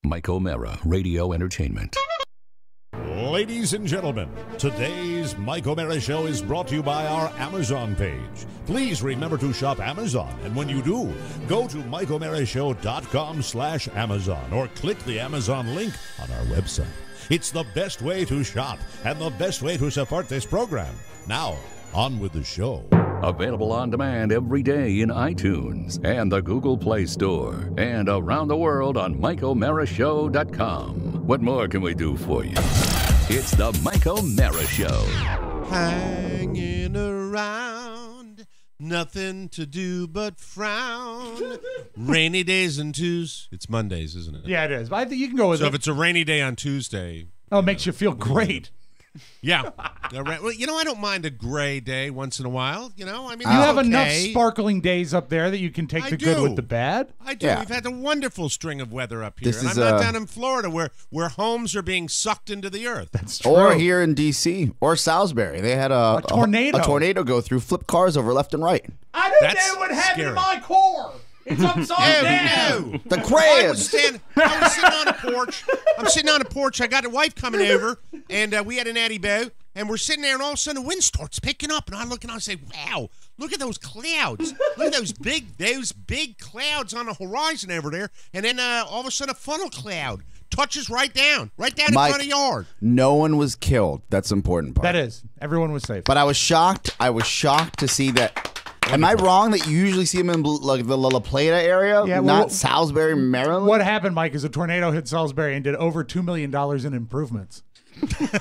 Mike O'Mara, Radio Entertainment. Ladies and gentlemen, today's Mike O'Mara Show is brought to you by our Amazon page. Please remember to shop Amazon, and when you do, go to MikeO'MaraShow.com/Amazon or click the Amazon link on our website. It's the best way to shop and the best way to support this program. Now, on with the show. Available on demand every day in iTunes and the Google Play Store and around the world on MikeO'MaraShow.com. What more can we do for you? It's the Mike O'Mara Show. Hanging around, nothing to do but frown. Rainy days and Tuesdays. It's Mondays, isn't it? Yeah, it is. But I think you can go with So it. if it's a rainy day on Tuesday. Oh, it makes you feel great. Yeah. Well, you know, I don't mind a gray day once in a while. You know, I mean, You have okay. enough sparkling days up there that you can take the good with the bad. I do. Yeah. We've had a wonderful string of weather up here. This And is, I'm not down in Florida where homes are being sucked into the earth. That's true. Or here in D.C. or Salisbury. They had a tornado. A tornado go through, flip cars over left and right. I knew That's that would happen scary. to my core. It's upside down. No. The I was crabs. sitting on a porch. I'm sitting on a porch. I got a wife coming over, and we had an Natty Bow, and we're sitting there, and all of a sudden the wind starts picking up, and I look and I say, "Wow, look at those clouds! Look at those big clouds on the horizon over there." And then all of a sudden a funnel cloud touches right down Mike, in front of the yard. No one was killed. That's the important part. That is. Everyone was safe. But I was shocked. I was shocked to see that. Am I wrong that you usually see them in like the La Plata area, Yeah, not Salisbury, Maryland? What happened, Mike, is a tornado hit Salisbury and did over $2 million in improvements.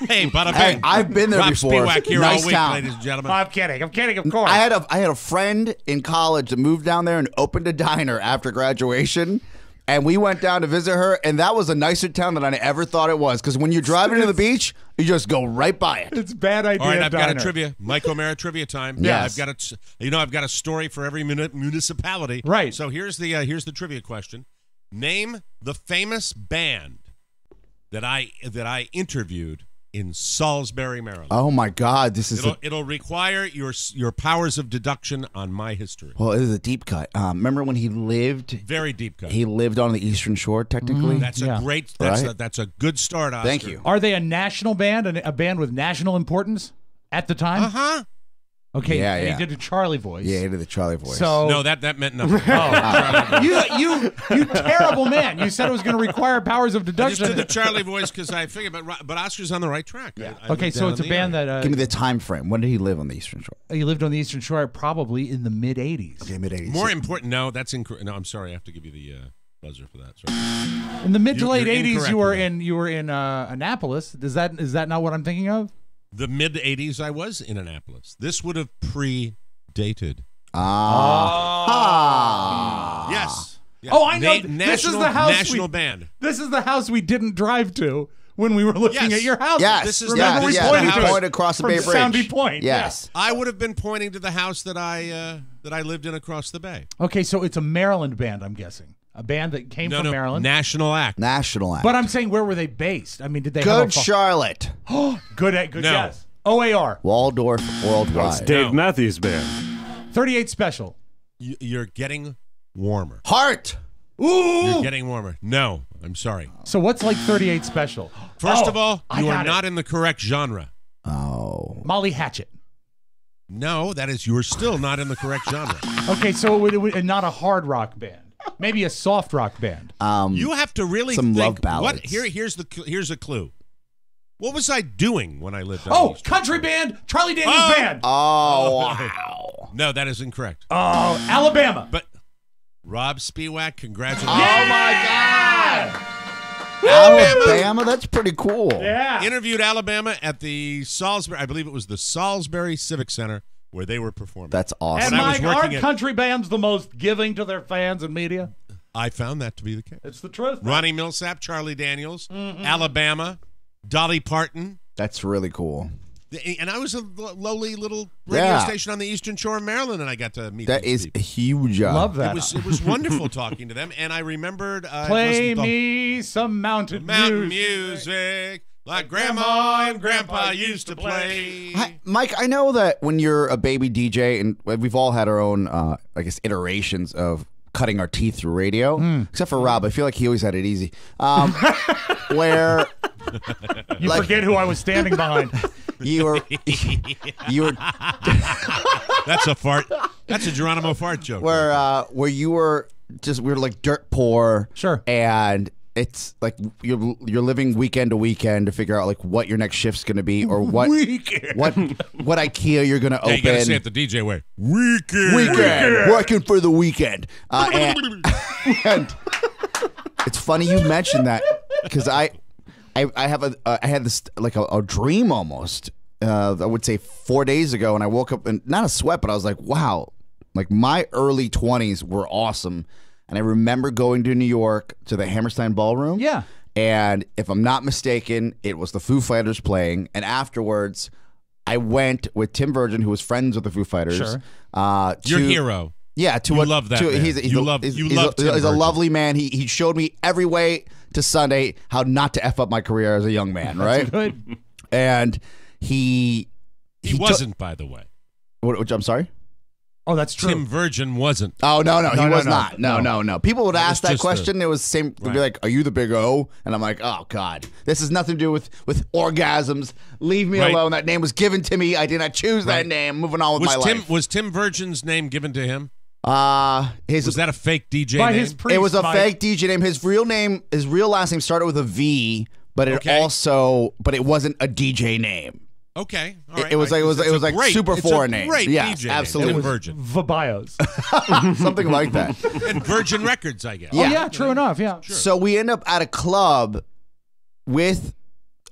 Hey, bada Hey, bing. I've been there Rob before. Spiewak here Nice all week, town. ladies and gentlemen. I'm kidding, of course. I had a friend in college that moved down there and opened a diner after graduation. And we went down to visit her, and that was a nicer town than I ever thought it was. Because when you're driving to the beach, you just go right by it. It's a bad idea. All right, I've got a diner. trivia. Mike O'Mara trivia time. Yes. I've got a story for every municipality. Right. So here's the trivia question. Name the famous band that I interviewed in Salisbury, Maryland. Oh my God, this is It'll require your powers of deduction on my history. well, it is a deep cut. Remember when he lived? Very deep cut. He lived on the Eastern Shore, technically. That's Yeah. a great. Right. That's a good start, Oscar. Thank you. Are they a national band, a band with national importance at the time? Uh-huh. Okay, Yeah, and yeah. he did a Charlie voice. Yeah, he did the Charlie voice. So No, that meant nothing. you terrible man. You said it was going to require powers of I just deduction. did the Charlie voice because I figured, but Oscar's on the right track. I Okay, lived so down it's a in the band area. that Give me the time frame. When did he live on the Eastern Shore? he lived on the Eastern Shore probably in the mid '80s. Okay, mid-80s. More important. No, that's incorrect. No, I'm sorry. I have to give you the buzzer for that. Sorry. In the mid to late You're '80s, incorrect you were in Annapolis. Is that not what I'm thinking of? The mid '80s, I was in Annapolis. This would have predated. Yes. Yes. Oh, I know. This is National, the house national band. This is the house we didn't drive to when we were looking Yes. at your house. Yes, This is Remember the- we this is pointed the to house- it pointed across the from Bay Bridge. Soundy Point. Yes. I would have been pointing to the house that I lived in across the bay. Yeah. Okay, so it's a Maryland band, I'm guessing. A band that came from Maryland. National act. National act. But I'm saying, where were they based? I mean, did they Good have a Charlotte. good No. guess. OAR. Waldorf Worldwide. Dave No. Matthews Band. 38 Special. You're getting warmer. Heart. You're Ooh. getting warmer. No, I'm sorry. So what's like 38 Special? First Oh, of all, I you are got it. not in the correct genre. Oh. Molly Hatchet. No, you're still not in the correct genre. Okay, so it would not a hard rock band. Maybe a soft rock band. You have to really Some think. love ballads. Here's a clue. What was I doing when I lived on Oh, East? country band, Charlie Daniels Oh. Band. Oh, wow. No, that is incorrect. Oh, Alabama. But Rob Spiewak, congratulations. Oh, my God. Alabama. Alabama? That's pretty cool. Yeah. Interviewed Alabama at the Salisbury, I believe it was the Salisbury Civic Center where they were performing. That's And awesome. When I was Mike, working our at- country band's the most giving to their fans and media. I found that to be the case. It's the truth. Ronnie Milsap, Charlie Daniels, Mm-hmm. Alabama, Dolly Parton. That's really cool. And I was a lowly little radio Yeah. station on the Eastern Shore of Maryland, and I got to meet That these is people. a huge job. Love that. It was wonderful talking to them, and I remembered Play listened to me some mountain music like Grandma and Grandpa used to play. Mike, I know that when you're a baby DJ, and we've all had our own, I guess, iterations of cutting our teeth through radio. Except for Rob, I feel like he always had it easy. Where You forget who I was standing behind. you were. That's a fart. That's a Geronimo fart joke. Where you were we were like dirt poor. Sure. And it's like you're living weekend to weekend to figure out like what your next shift's going to be or what IKEA you're going to open. You got to say it the DJ way. Weekend. Working for the weekend. And it's funny you mentioned that because I had this like a dream almost. I would say 4 days ago, and I woke up and not a sweat, but I was like, wow, like my early 20s were awesome. And I remember going to New York to the Hammerstein Ballroom. Yeah. And if I'm not mistaken, it was the Foo Fighters playing. And afterwards, I went with Tim Virgin, who was friends with the Foo Fighters. Sure. Your hero. Yeah. You love that man. He's You love Tim He's a Virgin. lovely man. He showed me every way to Sunday how not to F up my career as a young man, right? Good. And he wasn't, by the way. Which I'm sorry? Oh, that's true. Tim Virgin wasn't. Oh, no, he was no. not. No. People would ask that just question. It was the same. They'd be like, "Are you the Big O?" And I'm like, "Oh God, this has nothing to do with orgasms. Leave me Right. alone. That name was given to me. I did not choose that name. Moving on with my life." Was Tim Virgin's name given to him? His Was that a fake DJ By name? his priest, it was a Mike. fake DJ name. His real last name started with a V, but it Okay. but it wasn't a DJ name. Okay. All right. It was like It's a like great- super it's foreign a name. Great Yes, DJ absolutely. name. Tim Virgin. Vabios. Something like that. And Virgin Records, I guess. Oh, yeah, true enough, yeah. So we end up at a club with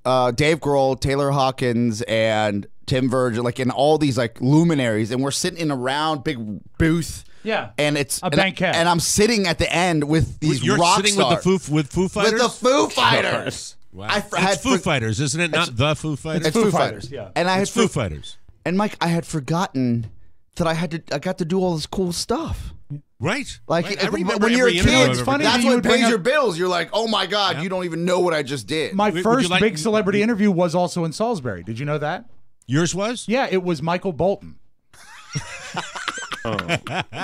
Dave Grohl, Taylor Hawkins, and Tim Virgin, like in all these like luminaries, and we're sitting in a round big booth. Yeah. And it's A banquet. and I'm sitting at the end with these You're rock sitting stars. with Foo Fighters? With the Foo Fighters. Wow. I had It's Foo Fighters, isn't it? Not the Foo Fighters? It's Foo Fighters. yeah. And I had It's Foo Fighters. And Mike, I had forgotten that I got to do all this cool stuff. Right. Like right. I remember when you're a every interview kid, I've it's ever funny done. that's that you what would bring pays up- your bills. You're like, oh my God, you don't even know what I just did. My Would you first like- big celebrity interview was also in Salisbury. Did you know that? Yours was? Yeah, it was Michael Bolton.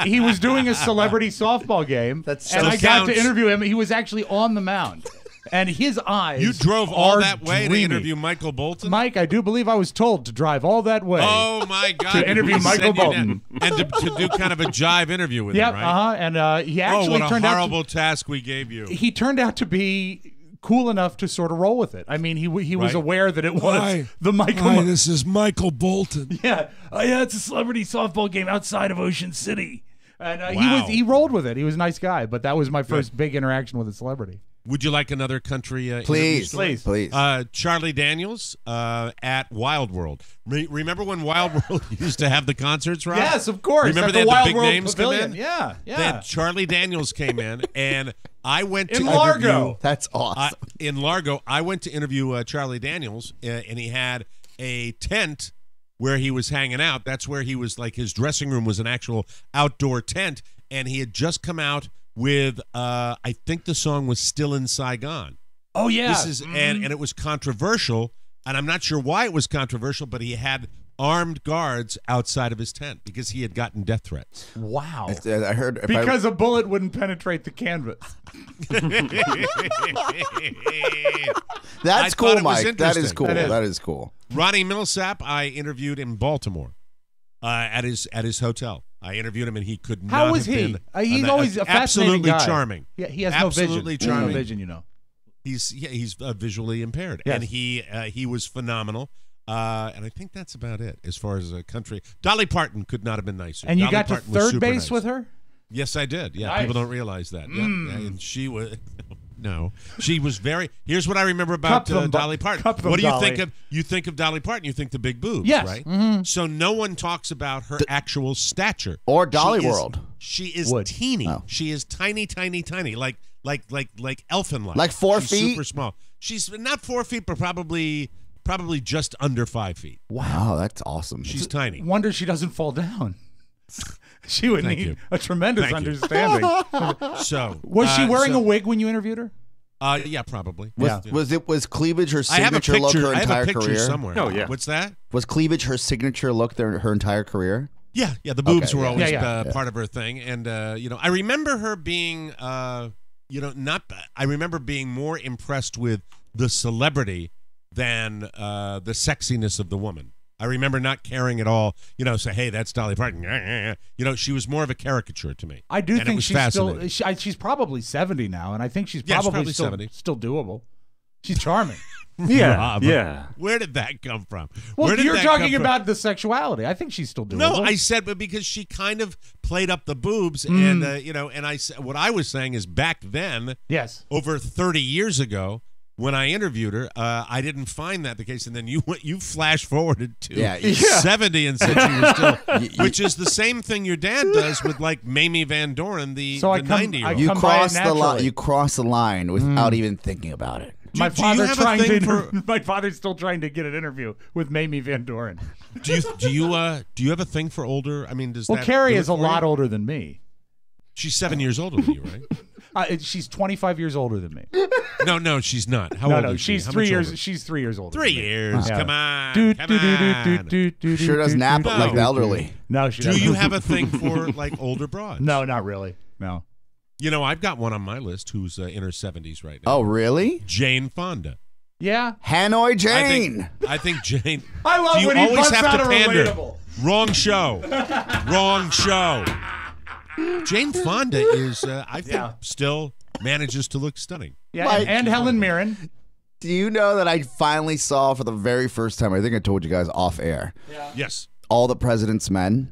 He was doing a celebrity softball game, That's and so I got to sounds- interview him. He was actually on the mound, and his eyes. You drove all are that way dreamy. to interview Michael Bolton? Mike, I do believe I was told to drive all that way. Oh, my God. To interview He Michael sent you Bolton. down. And to do kind of a jive interview with Yep, him, right? and he actually Oh, what a turned horrible task we gave you. he turned out to be cool enough to sort of roll with it. I mean, he was Right. aware that it was Hi. the Michael. Hi, this is Michael Bolton. Yeah, it's a celebrity softball game outside of Ocean City, and Wow. he rolled with it. He was a nice guy, but that was my first big interaction with a celebrity. Would you like another country interview Please, story? please. Charlie Daniels at Wild World. Remember when Wild World used to have the concerts, Rob? Yes, of course. Remember at they the had Wild the big World names Pavilion. come in? Yeah, Then Charlie Daniels came in, and I went to In Largo. interview- That's awesome. in Largo, I went to interview Charlie Daniels, and he had a tent where he was hanging out. That's where he was, like, his dressing room was an actual outdoor tent, and he had just come out with, I think the song was Still in Saigon. Oh yeah. This is and it was controversial, and I'm not sure why it was controversial, but he had armed guards outside of his tent because he had gotten death threats. Wow. I heard Because a bullet wouldn't penetrate the canvas. that's I cool, thought it was Mike. That is interesting. cool. That is. That is cool. Ronnie Milsap, I interviewed in Baltimore at his hotel. I interviewed him, and he could not. How was have he? been He's always a fascinating absolutely guy. charming. Yeah, he has Absolutely no vision. charming. No vision, you know. He's visually impaired, Yes. and he was phenomenal. And I think that's about it as far as a country. Dolly Parton could not have been nicer. And you Dolly got to Parton was third super base nice. with her? Yes, I did. Yeah, Nice. people don't realize that. Yeah, and she was no, she was very. Here's what I remember about Cup them, Dolly Parton. cup them, What do you Dolly. think of? You think of Dolly Parton, you think the big boobs, Yes. right? Mhm. So no one talks about her actual stature Or Dolly She is- World. She is Would. teeny. Oh. She is tiny, like elfin-like. Like 4 She's feet? super small. She's not 4 feet, but probably just under 5 feet. Wow, that's awesome. She's tiny. Wonder she doesn't fall down. She would Thank need you. a tremendous Thank you. understanding. So Was she wearing so- a wig when you interviewed her? Yeah, probably. Was cleavage her I have a signature look picture. her I have entire a picture career? somewhere. Oh, yeah. What's that? Was cleavage her signature look her entire career? Yeah, the boobs Okay, were yeah. always Yeah. part of her thing, and I remember her being, not. I remember being more impressed with the celebrity than the sexiness of the woman. I remember not caring at all. Say, hey, that's Dolly Parton. She was more of a caricature to me. I do and it think was she's still. fascinating. She's probably 70 now, and I think she's Yeah, she's probably, probably 70. still doable. She's charming. Yeah, Rob, yeah. Where did that come from? Well, Where did you're that talking come from? about the sexuality. I think she's still doable. No, I said, but because she kind of played up the boobs, and what I was saying is back then, Yes. over 30 years ago, when I interviewed her, I didn't find that the case, and then you flash forwarded to 70 and said she was still, which is the same thing your dad does with like Mamie Van Doren, the 90-year-old. You come by cross it the line. naturally. You cross the line without even thinking about it. My do you father's have a trying thing to. My father's still trying to get an interview with Mamie Van Doren. Do you have a thing for older? I mean, does Well, that Carrie do it is a for lot you? older than me. She's 7 years older than you, right? She's 25 years older than me. No, she's not. How No, old no, is she? she's How 3 much years. older? She's 3 years older. 3 than me. years. Yeah. Come on. Do, Come do, do, on. do, do, do, Sure does do, nap do, like do, the do, elderly. do. No, she Do doesn't. you have a thing for like older broads? No, not really. No. I've got one on my list who's in her 70s right now. Oh, really? Jane Fonda. Yeah. Hanoi Jane. I think Jane. I love Do you when he always busts have out to a pander? relatable. Wrong show. Wrong show. Jane Fonda is, I think, still manages to look stunning. Yeah, Mike. and Helen Mirren. Do you know that I finally saw for the very first time? I think I told you guys off air. Yes. All the President's Men.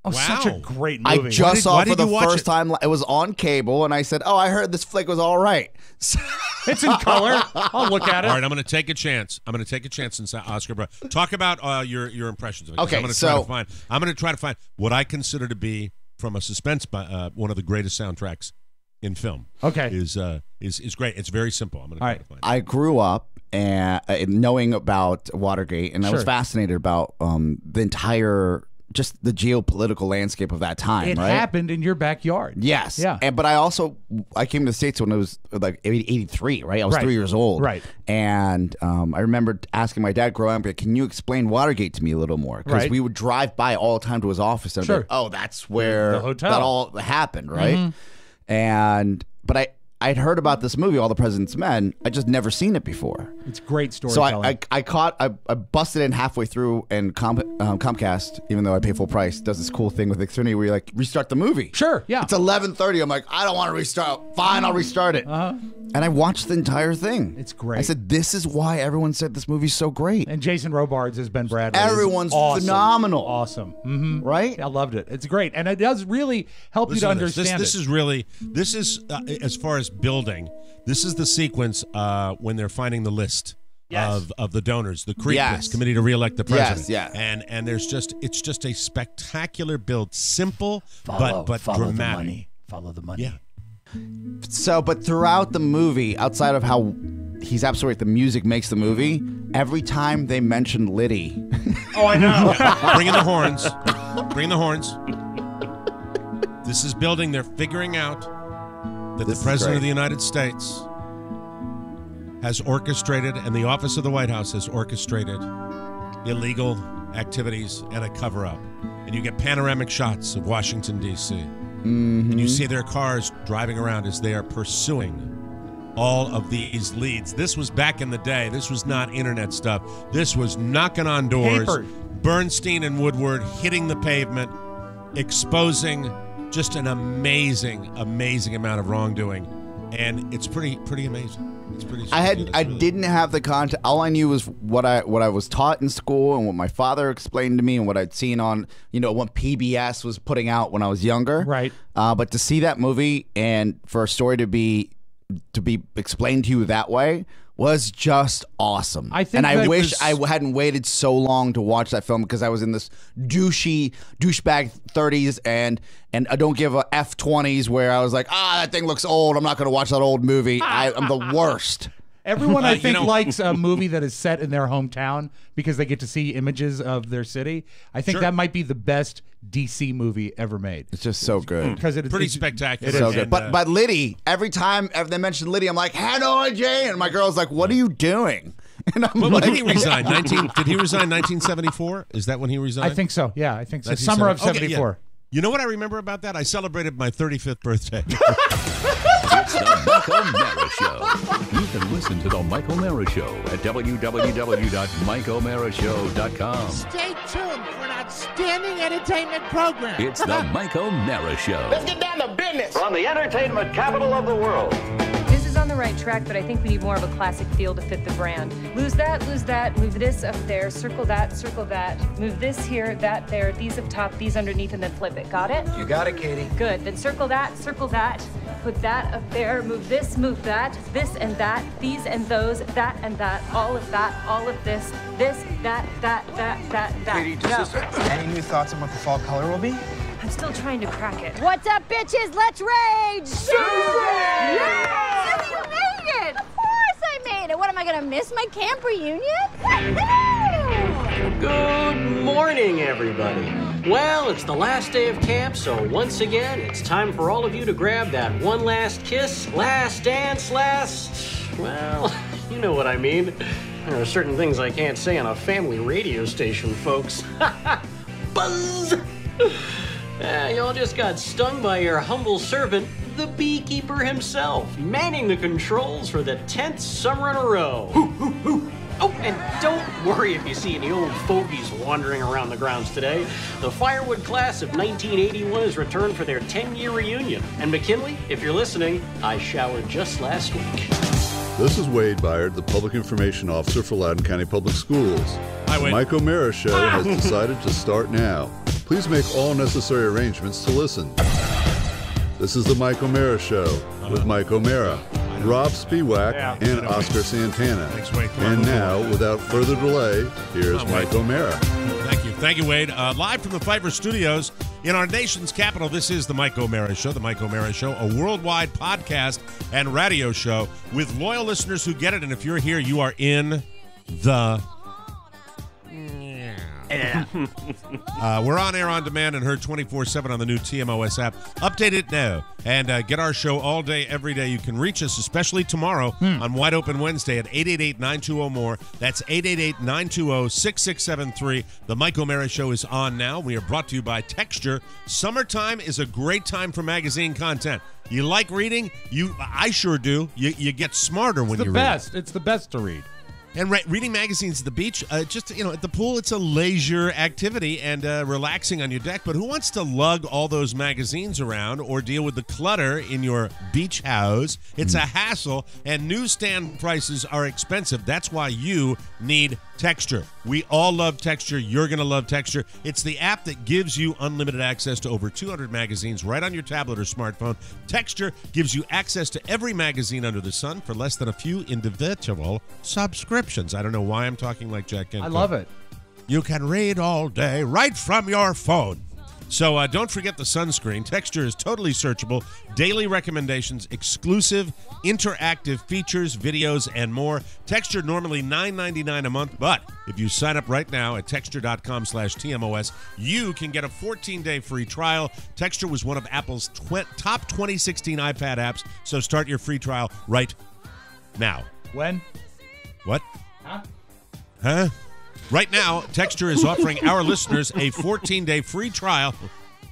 Oh, such Wow. a great I movie. just saw why it for did the you watch first it? time. It was on cable, and I said, "Oh, I heard this flick was all right." So- It's in color. I'll look at it. All right, I'm going to take a chance. I'm going to take a chance and say Oscar. Talk about your impressions of it. 'Cause Okay, I'm going to try to find what I consider to be, from a suspense, one of the greatest soundtracks in film. Okay. Is great. It's very simple. I'm going to try All right. to find it. I grew up and knowing about Watergate, and I was Sure. fascinated about the entire, just the geopolitical landscape of that time. It right? happened in your backyard. Yes. Yeah. But I came to the States when it was like 83, right? I was Right. 3 years old. Right. And I remember asking my dad growing up, can you explain Watergate to me a little more? Because Right. we would drive by all the time to his office and I'd be Sure. like, oh, that's where The hotel. that all happened, right? But I'd heard about this movie, All the President's Men. I just never seen it before. It's great So storytelling. I busted in halfway through, and Comcast, even though I pay full price, does this cool thing with Xfinity where you like restart the movie. Sure, yeah. It's 11:30. I'm like, I don't want to restart. Fine, I'll restart it. And I watched the entire thing. It's great. I said, this is why everyone said this movie's so great. And Jason Robards as Ben Bradley. is Everyone's awesome. phenomenal. Awesome. Mm-hmm. Right? I loved it. It's great. And it does really help you to Listen to this. understand This it. is really, as far as building, this is the sequence when they're finding the list of the donors, the CREEP Yes. list, Committee to Re-elect the President. Yes, And it's just a spectacular build, simple but follow dramatic. the money. Follow the money. Yeah. So, but throughout the movie, outside of how he's absolutely right, the music makes the movie, every time they mention Liddy, Oh, I know. Bring in the horns. Bring in the horns. This is building. They're figuring out that This the is President great. of the United States has orchestrated, and the office of the White House has orchestrated illegal activities and a cover-up. And you get panoramic shots of Washington, D.C. And you see their cars driving around as they are pursuing all of these leads. This was back in the day. This was not internet stuff. This was knocking on doors. Paper. Bernstein and Woodward hitting the pavement, exposing just an amazing, amazing amount of wrongdoing. And it's pretty amazing. It's pretty. I didn't have the content. All I knew was what I was taught in school and what my father explained to me and what I'd seen on, what PBS was putting out when I was younger. Right. But to see that movie and for a story to be explained to you that way was just awesome. I think and I that wish was- I hadn't waited so long to watch that film because I was in this douchebag 30s and I don't give a F20s where I was like, that thing looks old. I'm not going to watch that old movie. I'm the worst. Everyone, I You think, know- likes a movie that is set in their hometown because they get to see images of their city. I think Sure. that might be the best DC movie ever made. It's just so good. Because it's Pretty spectacular. It is. So And, good. But Liddy, every time they mention Liddy, I'm like, Hanoi Jane. And my girl's like, what are you doing? And I'm When like, did he resign? Did he resign 1974? Is that when he resigned? I think so. Yeah, I think so. Summer of 74. Okay, yeah. You know what I remember about that? I celebrated my 35th birthday. It's the Mike O'Mara Show. You can listen to the Mike O'Mara Show at www.mikeomarashow.com. Stay tuned for an outstanding entertainment program. It's the Mike O'Mara Show. Let's get down to business. From the entertainment capital of the world. This is on the right track, but I think we need more of a classic feel to fit the brand. Lose that, move this up there, circle that, move this here, that there, these up top, these underneath, and then flip it. Got it? You got it, Katie. Good. Then circle that, put that up there, move this and that, these and those, that and that, all of this, that. Katie, just any new thoughts on what the fall color will be? I'm still trying to crack it. What's up, bitches? Let's rage! Yeah! You made it! Of course I made it! What, am I gonna miss my camp reunion? Good morning, everybody. Well, it's the last day of camp, so once again, it's time for all of you to grab that one last kiss, last dance, well, you know what I mean. There are certain things I can't say on a family radio station, folks. Buzz! Y'all just got stung by your humble servant, the beekeeper himself, manning the controls for the 10th summer in a row. Oh, and don't worry if you see any old fogies wandering around the grounds today. The firewood class of 1981 has returned for their 10-year reunion. And McKinley, if you're listening, I showered just last week. This is Wade Byard, the Public Information Officer for Loudoun County Public Schools. Hi, Wade. The Mike O'Mara Show has decided to start now. Please make all necessary arrangements to listen. This is the Mike O'Mara Show with Mike O'Mara, Rob Spiewak, and Oscar Santana. Thanks, Wade. And now, without further delay, here's Mike O'Mara. Thank you, Wade. Live from the Pfeiffer Studios in our nation's capital, this is the Mike O'Mara Show. The Mike O'Mara Show, a worldwide podcast and radio show with loyal listeners who get it. And if you're here, you are in the... we're on air on demand and heard 24/7 on the new TMOS app. Update it now and get our show all day, every day. You can reach us, especially tomorrow on Wide Open Wednesday at 888-920-MORE. That's 888-920-6673. The Mike O'Mara Show is on now. We are brought to you by Texture. Summertime is a great time for magazine content. You like reading? I sure do. You get smarter when you read. It's the best to read. And reading magazines at the beach, at the pool, it's a leisure activity and relaxing on your deck. But who wants to lug all those magazines around or deal with the clutter in your beach house? It's a hassle, and newsstand prices are expensive. That's why you need Texture. We all love Texture. You're going to love Texture. It's the app that gives you unlimited access to over 200 magazines right on your tablet or smartphone. Texture gives you access to every magazine under the sun for less than a few individual subscriptions. I don't know why I'm talking like Jack Kent. I love it. You can read all day right from your phone. So don't forget the sunscreen. Texture is totally searchable. Daily recommendations, exclusive, interactive features, videos, and more. Texture normally $9.99 a month, but if you sign up right now at texture.com/TMOS, you can get a 14-day free trial. Texture was one of Apple's top 2016 iPad apps, so start your free trial right now. When? What? Huh? Right now, Texture is offering our listeners a 14-day free trial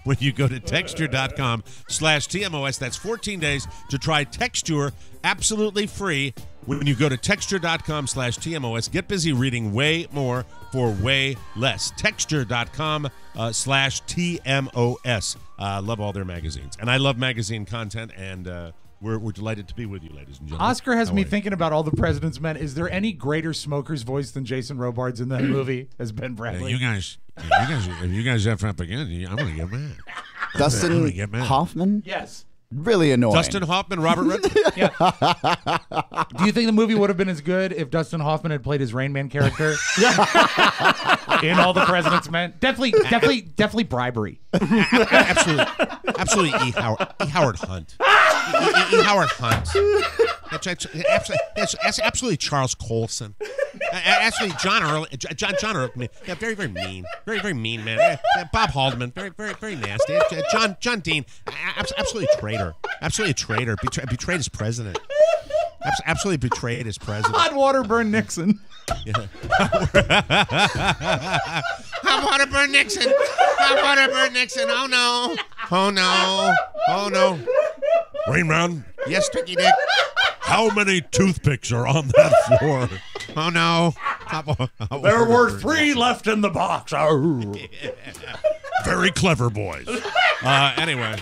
when you go to texture.com/TMOS. That's 14 days to try Texture absolutely free when you go to texture.com/TMOS. Get busy reading way more for way less. Texture.com/TMOS. Love all their magazines. And I love magazine content, and we're delighted to be with you, ladies and gentlemen. Oscar has me thinking about All the President's Men. Is there any greater smoker's voice than Jason Robards in that movie as Ben Bradley? If you guys F up again, I'm going to get mad. Dustin Hoffman? Yes. Really annoying. Dustin Hoffman, Robert Redford? Yeah. Do you think the movie would have been as good if Dustin Hoffman had played his Rain Man character in All the President's Men? Definitely bribery. Absolutely E. Howard Hunt. E. Howard Hunt. That's absolutely Charles Colson. Absolutely John Earl. Yeah, very, very mean. Very, very mean man. Bob Haldeman. Very, very, very nasty. John Dean. Absolutely a traitor. Absolutely a traitor. Betrayed his president. Absolutely betrayed his president. Hot water burn Nixon. Hot water burn Nixon. Hot water burn Nixon. Oh, no. Oh, no. Oh, no. Rain Man, Yes, Tricky Dick. how many toothpicks are on that floor? Oh, no. There were 3 left in the box. Oh. Very clever boys. Anyway,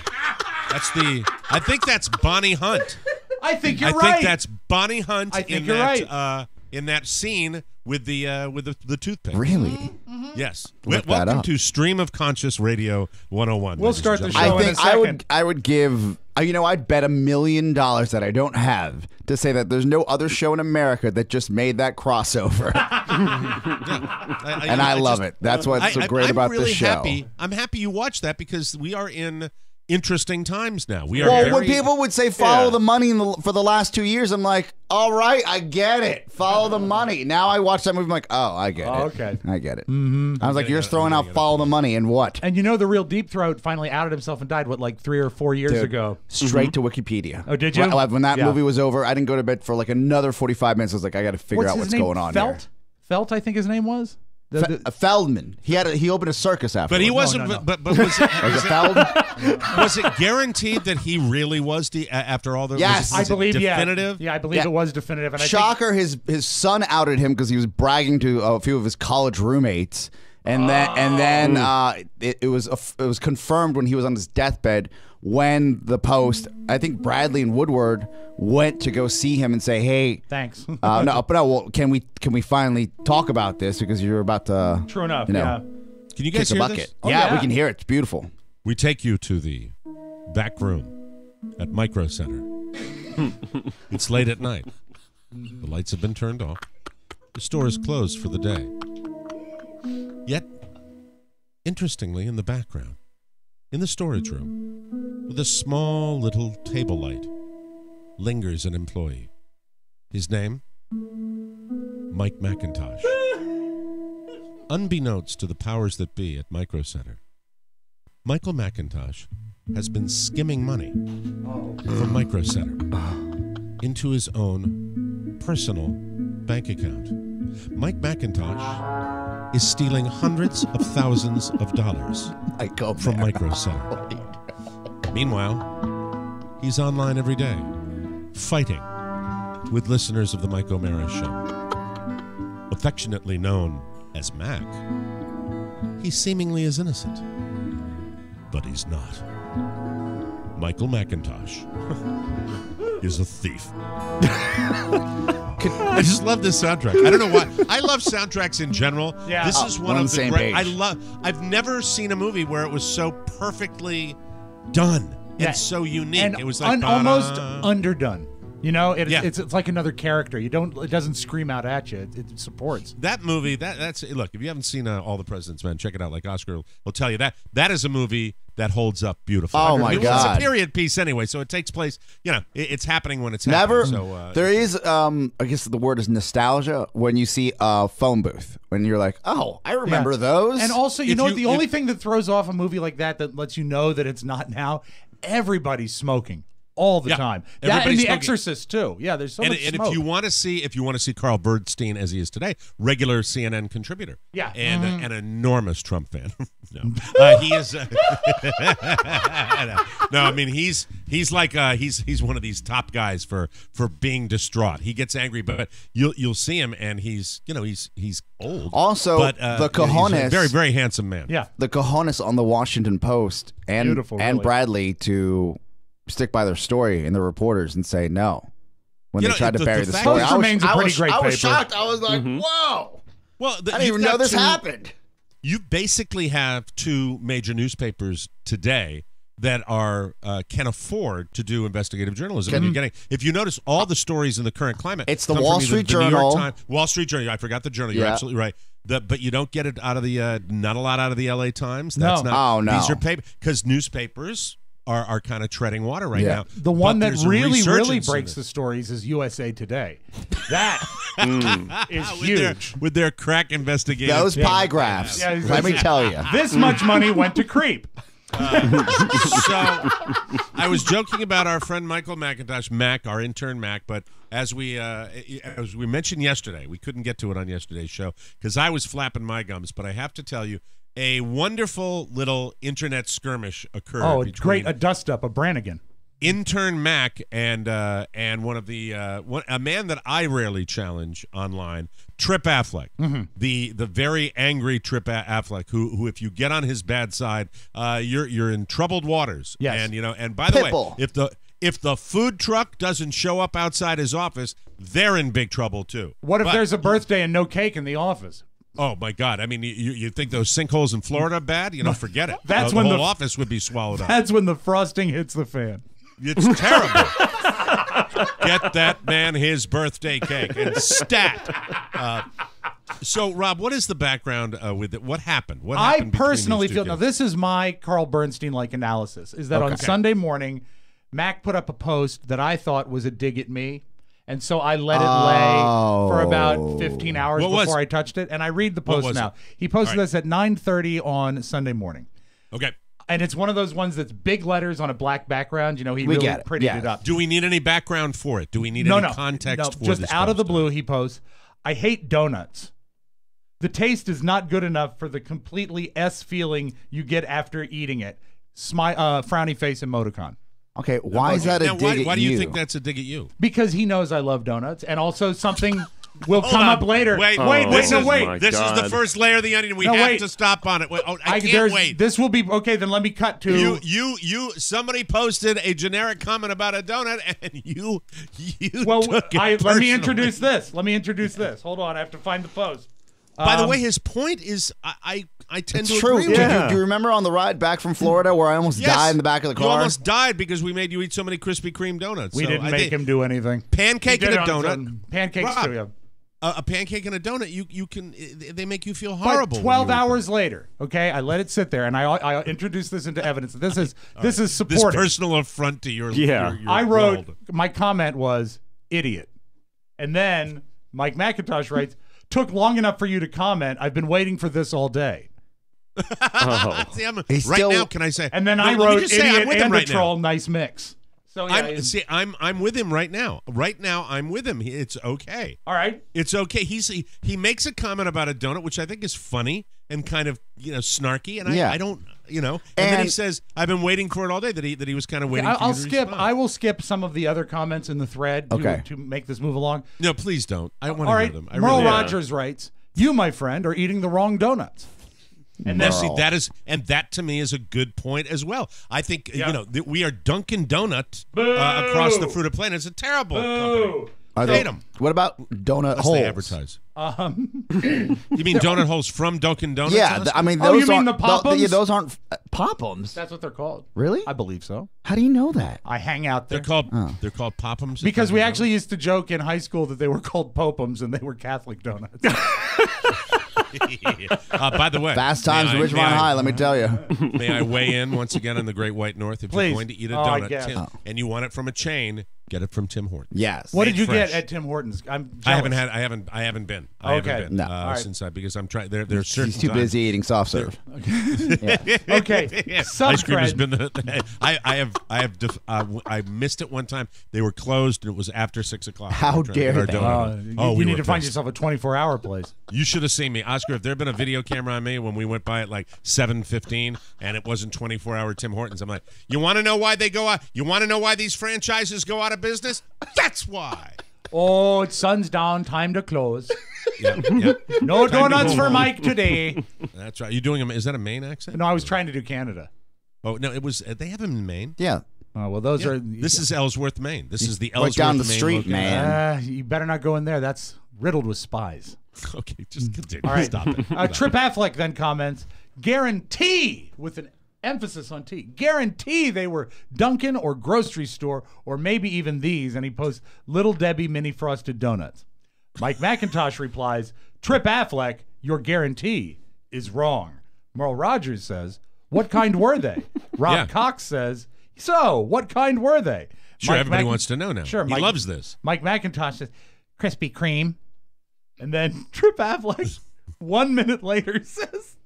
I think that's Bonnie Hunt. I think you're I right. think that's Bonnie Hunt I think in you're that right. In that scene with the toothpick. Really? Yes. Look that Welcome up. to Stream of Conscious Radio 101. We'll ladies start and the gentlemen. show I in think a second. I would give. I'd bet $1 million that I don't have to say that there's no other show in America that just made that crossover. And I love it. That's what's so great about really this show. Happy. I'm happy you watched that because we are in interesting times now. We are Well, when people would say follow the money for the last 2 years, I'm like, all right, I get it. Follow the money. Now I watch that movie, I'm like, oh, I get it. Okay. I get it. Mm-hmm. I was like, you're just throwing out follow the money and what? And the real Deep Throat finally outed himself and died, like 3 or 4 years Dude, ago? Straight to Wikipedia. Oh, did you? When that movie was over, I didn't go to bed for like another 45 minutes. I was like, I got to figure out what's going on Felt? here. Felt, I think his name was? Feldman. He opened a circus after. But he wasn't. No. But was it, Was it Feldman? was it guaranteed that he really was after all the? Yes. was I believe. definitive. Yeah, I believe it was definitive. And Shocker! His son outed him because he was bragging to a few of his college roommates, and then it was confirmed when he was on his deathbed. When the Post, I think Bradley and Woodward went to go see him and say, "Hey, thanks." Well, can we finally talk about this because you're about to True enough. you know, Yeah. Can you guys kick a hear bucket?" this? Yeah, we can hear it. It's beautiful. We take you to the back room at Micro Center. It's late at night. The lights have been turned off. The store is closed for the day. Yet, interestingly, in the background, in the storage room, with a small little table light, lingers an employee. His name? Mike McIntosh. Unbeknownst to the powers that be at Micro Center, Michael McIntosh has been skimming money from Micro Center into his own personal bank account. Mike McIntosh is stealing hundreds of thousands of dollars from Micro Center. Meanwhile, he's online every day, fighting with listeners of the Mike O'Mara Show. Affectionately known as Mac, he seemingly is innocent, but he's not. Michael McIntosh is a thief. I just love this soundtrack. I don't know why. I love soundtracks in general. Yeah. This is one on of the the same great. page. I've never seen a movie where it was so perfectly done. Yeah. It's so unique. And it was like almost ba-da. underdone. Yeah. It's like another character. It doesn't scream out at you. It supports. That movie, that's look. If you haven't seen All the President's Men, check it out. Like Oscar will tell you, that is a movie that holds up beautifully. Oh, my It's God. a period piece anyway, so it takes place. It's happening when it's Never. happening. So there is, I guess the word is nostalgia when you see a phone booth. When you're like, oh, I remember those. And also, the only thing that throws off a movie like that lets you know that it's not now, everybody's smoking all the time. That and everybody's The smoking. Exorcist too. Yeah, there's so much and smoke. if you want to see Carl Bernstein as he is today, regular CNN contributor, Yeah. and an enormous Trump fan. No, he is. No, I mean he's like he's one of these top guys for being distraught. He gets angry, but you'll see him, and he's old. Also, but the he's a cojones, very, very handsome man. Yeah. the cojones on the Washington Post and Beautiful, really. Bradley to stick by their story and the reporters and say no when they tried to bury the fact story. is- Post remains a pretty great I was paper. shocked. I was like, whoa. Well, I didn't even know this happened. You basically have two major newspapers today that are can afford to do investigative journalism. And you're getting, if you notice, all the stories in the current climate. It's the come Wall from either Street the New York Journal. Times, Wall Street Journal. I forgot the Journal. You're Yeah. absolutely right. But you don't get it out of the not a lot out of the LA Times. No. That's not. Oh, no. These are paper because newspapers are kind of treading water right now. The one But that there's a really resurgence in breaks it. the stories is USA Today. That is With their- huge. with their crack investigation. Those pie graphs. Yeah, let me tell you. This much money went to Creep. So I was joking about our friend Michael McIntosh, Mac, our intern Mac, but as we mentioned yesterday, we couldn't get to it on yesterday's show because I was flapping my gums. But I have to tell you, a wonderful little internet skirmish occurred. Oh, it's great! A dust-up, a Brannigan. Intern Mac and one of the a man that I rarely challenge online, Trip Affleck, the very angry Trip Affleck, who if you get on his bad side, you're in troubled waters. Yes. And by the way, if the food truck doesn't show up outside his office, they're in big trouble too. What if there's a birthday and no cake in the office? Oh my God! I mean, you think those sinkholes in Florida are bad? Forget it. That's the when whole office would be swallowed up. That's when the frosting hits the fan. It's terrible. Get that man his birthday cake and stat. So, Rob, what is the background with it? What happened? What happened? I personally feel now. This is my Carl Bernstein-like analysis. Is that on Sunday morning, Mac put up a post that I thought was a dig at me, and so I let it lay for about 15 hours before I touched it. And I read the post now. He posted this at 9:30 on Sunday morning. Okay. And it's one of those ones that's big letters on a black background. He really prettied it up. Do we need any background for it? Do we need any context for just this out post? of the blue, he posts, I hate donuts. The taste is not good enough for the completely S feeling you get after eating it. Frowny face emoticon. Okay, why is that a dig at you? Why do you think that's a dig at you? Because he knows I love donuts, and also something will come up later. Wait. This is the first layer of the onion. We have to stop on it. Wait, I can't wait. This will be okay. Then let me cut to Somebody posted a generic comment about a donut, and you took it let me introduce this. Hold on, I have to find the post. By the way, his point is, I tend to true. agree with you. Do you remember on the ride back from Florida where I almost died in the back of the car? You almost died because we made you eat so many Krispy Kreme donuts. We didn't make him do anything. Pancake and a donut. Pancakes too, yeah. A pancake and a donut, you can. They make you feel horrible. But 12 hours later, okay, I let it sit there, and I introduced this into evidence. This is supported. This personal affront to your I wrote my comment was idiot, and then Mike McIntosh writes, took long enough for you to comment. I've been waiting for this all day. See, now, can I say? And then I wrote idiot and a troll. Nice mix. So I'm with him right now. Right now, I'm with him. It's okay. All right, it's okay. He makes a comment about a donut, which I think is funny and kind of snarky, and I don't And then he says, "I've been waiting for it all day." That he was kind of waiting. For you to respond. I will skip some of the other comments in the thread to make this move along. No, please don't. I want to hear them. Merle Rogers writes, "You, my friend, are eating the wrong donuts." And that to me is a good point as well. I think we are Dunkin' Donut across the fruited planet. It's a terrible company. Hate them. What about donut holes? They advertise. You mean donut holes from Dunkin' Donuts? Yeah, I mean those. You mean the Pop'ems? Those aren't Pop'ems. That's what they're called. Really? I believe so. How do you know that? I hang out there. They're called Pop'ems because we actually used to joke in high school that they were called Pop'ems and they were Catholic donuts. By the way, Fast Times at Ridgemont High, let me tell you. May I weigh in once again on the Great White North? If you're going to eat a donut and you want it from a chain, get it from Tim Hortons. Yes. What did you get at Tim Hortons? I haven't been. No. Since because I'm trying. There's certain. He's too busy eating soft serve. Okay. Ice cream has been the. I missed it one time. They were closed and it was after 6 o'clock. How dare they? You need to find yourself a 24-hour place. You should have seen me, Oscar. If there had been a video camera on me when we went by at like 7:15 and it wasn't 24-hour Tim Hortons, I'm like, you want to know why they go out? You want to know why these franchises go out of business? That's why. Oh, it's sun's down. Time to close. Yeah. No donuts for Mike today. That's right. You doing is that a Maine accent? No, I was trying to do Canada. Oh no, it was. They have them in Maine. Yeah. Oh well, those are. This is Ellsworth, Maine. This is the Ellsworth, down the Maine street, location. man. You better not go in there. That's riddled with spies. Okay, just continue. All right. Stop it. Trip Affleck then comments, guarantee, with an emphasis on T, guarantee they were Dunkin' or grocery store or maybe even these, and he posts Little Debbie mini frosted donuts. Mike McIntosh replies, Trip Affleck, your guarantee is wrong. Merle Rogers says, what kind were they? Rob Cox says, so what kind were they? Sure, everybody wants to know now. Sure, he loves this. Mike McIntosh says, Krispy Kreme. And then Trip Affleck, 1 minute later, says,